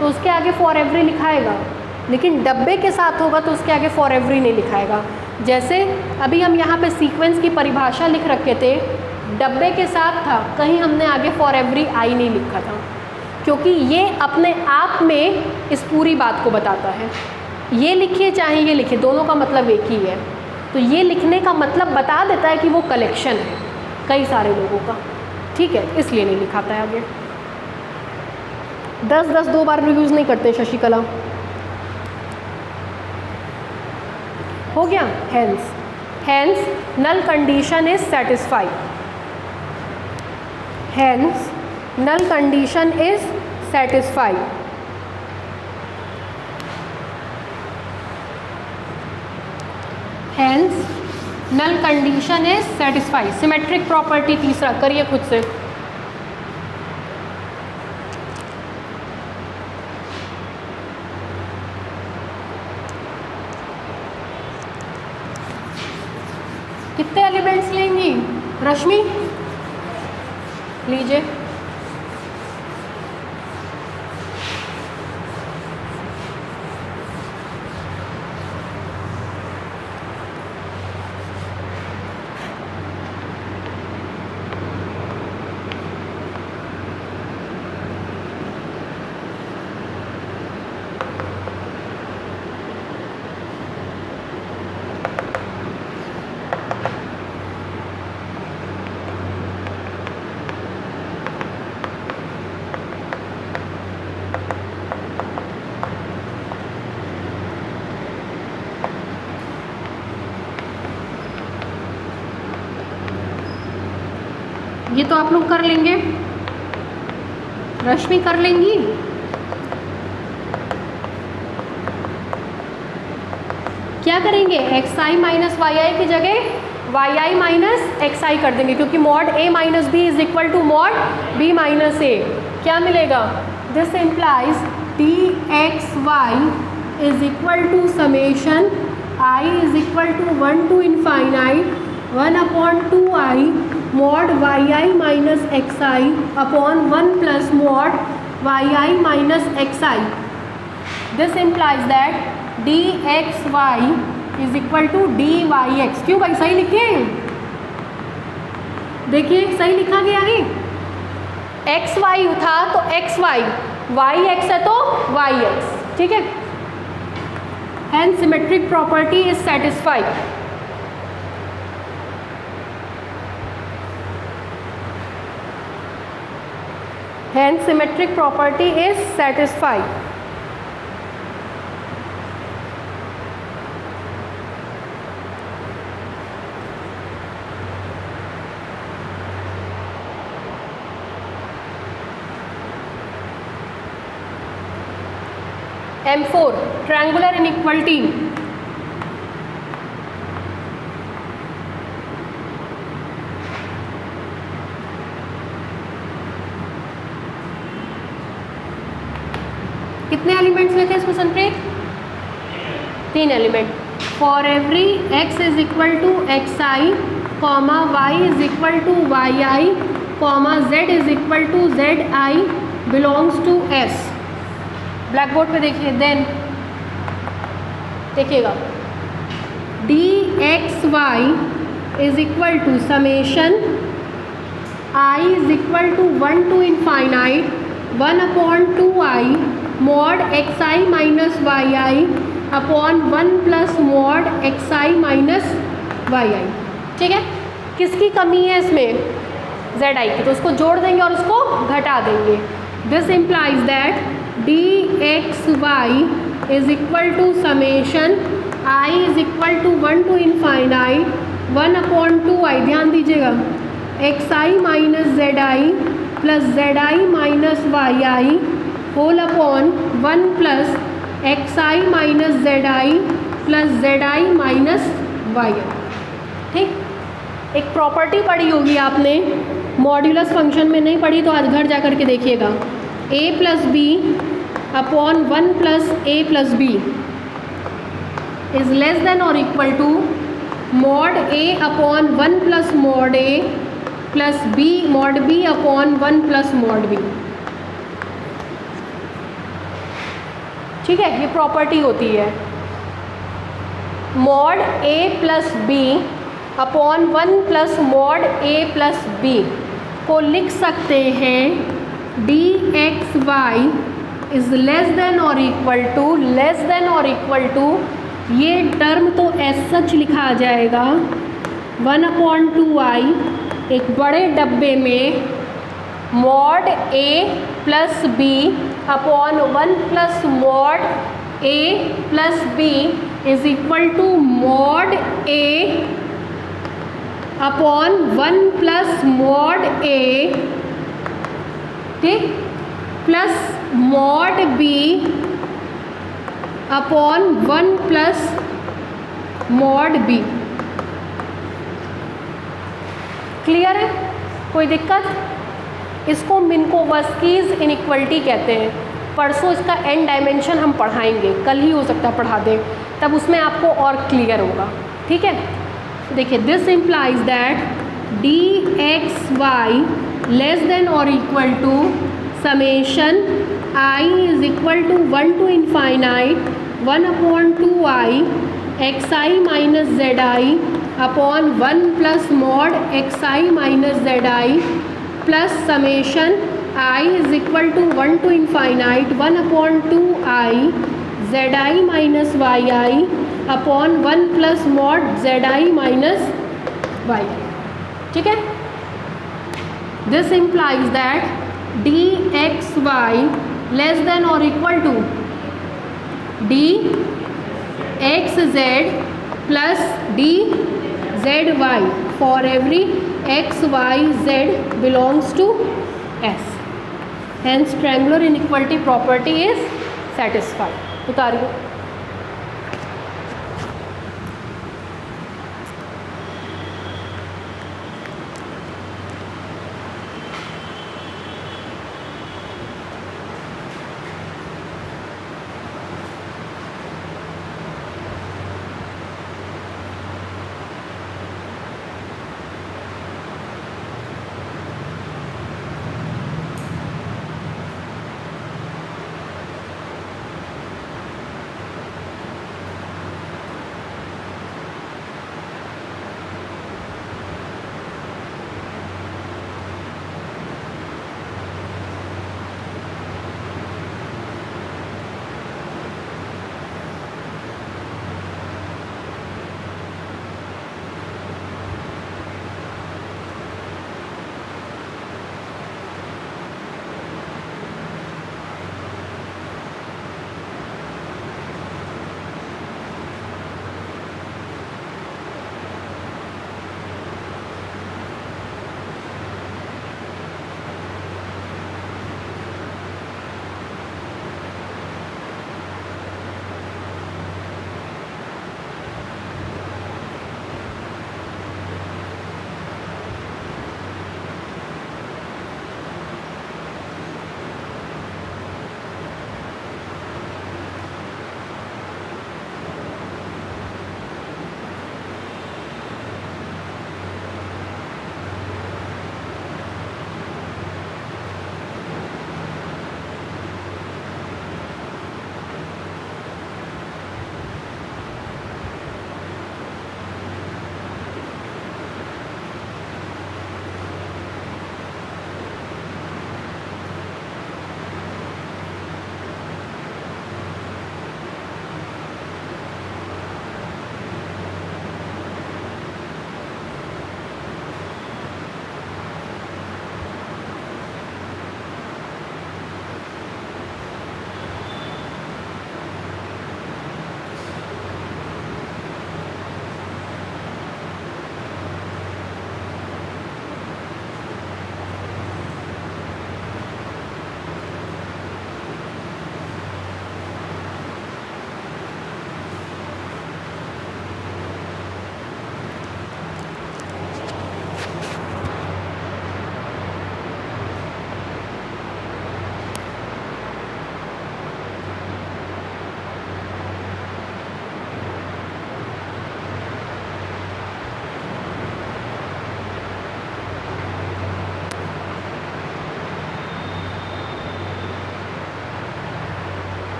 तो उसके आगे फॉर एवरी लिखाएगा, लेकिन डब्बे के साथ होगा तो उसके आगे फॉर एवरी नहीं लिखाएगा। जैसे अभी हम यहाँ पे सीक्वेंस की परिभाषा लिख रखे थे, डब्बे के साथ था, कहीं हमने आगे फॉर एवरी आई नहीं लिखा था, क्योंकि ये अपने आप में इस पूरी बात को बताता है। ये लिखिए चाहे ये लिखिए, दोनों का मतलब एक ही है। तो ये लिखने का मतलब बता देता है कि वो कलेक्शन है कई सारे लोगों का, ठीक है, इसलिए नहीं लिखाता है आगे। 10-10 दो बार रिव्यूज़ नहीं करते शशिकला। हो गया? Hence null condition is satisfied, hence null condition is satisfied. Hence null condition is satisfied. Symmetric property तीसरा करिए खुद से। कितने एलिमेंट्स लेंगी रश्मि? लीजिए। ये तो आप लोग कर लेंगे, रश्मि कर लेंगी। क्या करेंगे, x I minus Y i की जगह y i minus x i कर देंगे, क्योंकि mod a minus b is equal to mod b minus a. क्या मिलेगा, this implies d x Y is equal to summation I is equal to 1 to infinite 1/2i mod y i minus x i upon 1 plus mod y i minus x i. This implies that d x Y is equal to D Y X. क्यों भाई, सही लिखे, देखिए सही लिखा गया है। X Y था तो एक्स वाई, वाई एक्स है तो वाई एक्स, ठीक है। And symmetric property is satisfied. Hence symmetric property is satisfied. M4 triangular inequality. कितने एलिमेंट्स लेते हैं इसमें संप्रेत, 3 element. For every x is equal to X I comma Y is equal to Y I comma z is equal to Z I belongs to s। Black board पे देखिए, then देखिएगा D x Y is equal to summation I is equal to 1 to infinite 1/2i mod x I minus Y I upon 1 plus mod x I minus Y i, ठीक है। किसकी कमी है इसमें, Z I की, तो उसको जोड़ देंगे और उसको घटा देंगे। This implies that d x Y is equal to summation I is equal to 1 to infinite 1/2i, ध्यान दीजिएगा, x I minus z i plus z i minus Y i whole upon 1 plus x I minus z i plus z i minus Y i, ठीक। एक property पढ़ी होगी आपने, modulus function में नहीं पढ़ी तो आज घर जा कर के देखिएगा, a plus b upon 1 plus a plus b is less than और equal to mod a upon 1 plus mod a plus b mod b upon 1 plus mod b, ठीक है। ये प्रॉपर्टी होती है, mod a plus b upon 1 plus mod a plus b को लिख सकते हैं d x Y is less than और इक्वल टू, ये टर्म तो एज सच लिखा जाएगा 1/2i एक बड़े डब्बे में mod a plus b upon 1 plus mod a plus b is equal to mod a upon 1 plus mod a, ठीक, plus mod b upon 1 plus mod b. Clear है, कोई दिक्कत? इसको मिन्कोवस्कीज इनइक्वलिटी कहते हैं। परसों इसका एन डायमेंशन हम पढ़ाएंगे, कल ही हो सकता है पढ़ा दें, तब उसमें आपको और क्लियर होगा, ठीक है। देखिए, this implies that d x y less than और equal to summation I is equal to 1 to infinite 1/2i x I minus z i upon 1 plus mod x I minus z i plus summation I is equal to 1 to infinite 1/2i z i minus Y I upon 1 plus mod z i minus Y i, ठीक है। This implies that d x y less than और equal to D X Z plus D Z Y for every X Y Z belongs to S. Hence triangular inequality property is satisfied। उतारिए।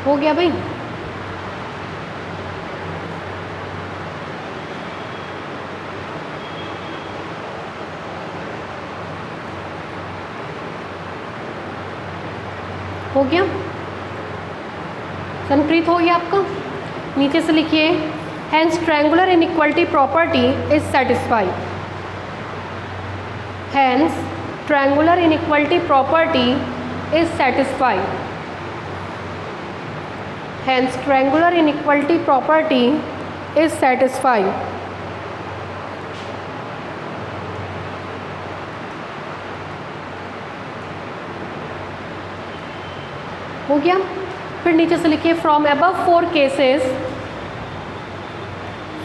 हो गया भाई। हो गया, संप्रीत हो गया आपका। नीचे से लिखिए hence triangular inequality property is satisfied. Hence triangular inequality property is satisfied. Hence triangular inequality property is satisfied. हो गया। फिर नीचे से लिखिए from above four cases,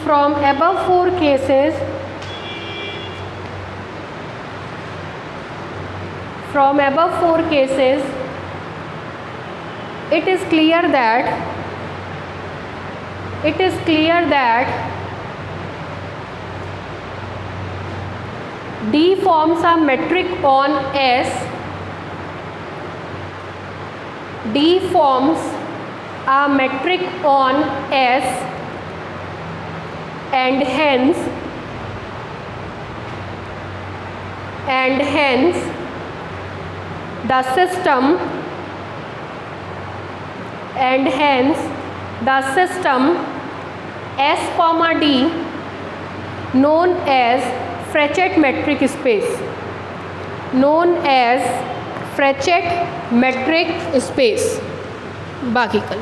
from above four cases, from above four cases it is clear that D forms a metric on S, D forms a metric on S, and hence the system S comma D known as Frechet metric space, known as Frechet metric space। बाकी कल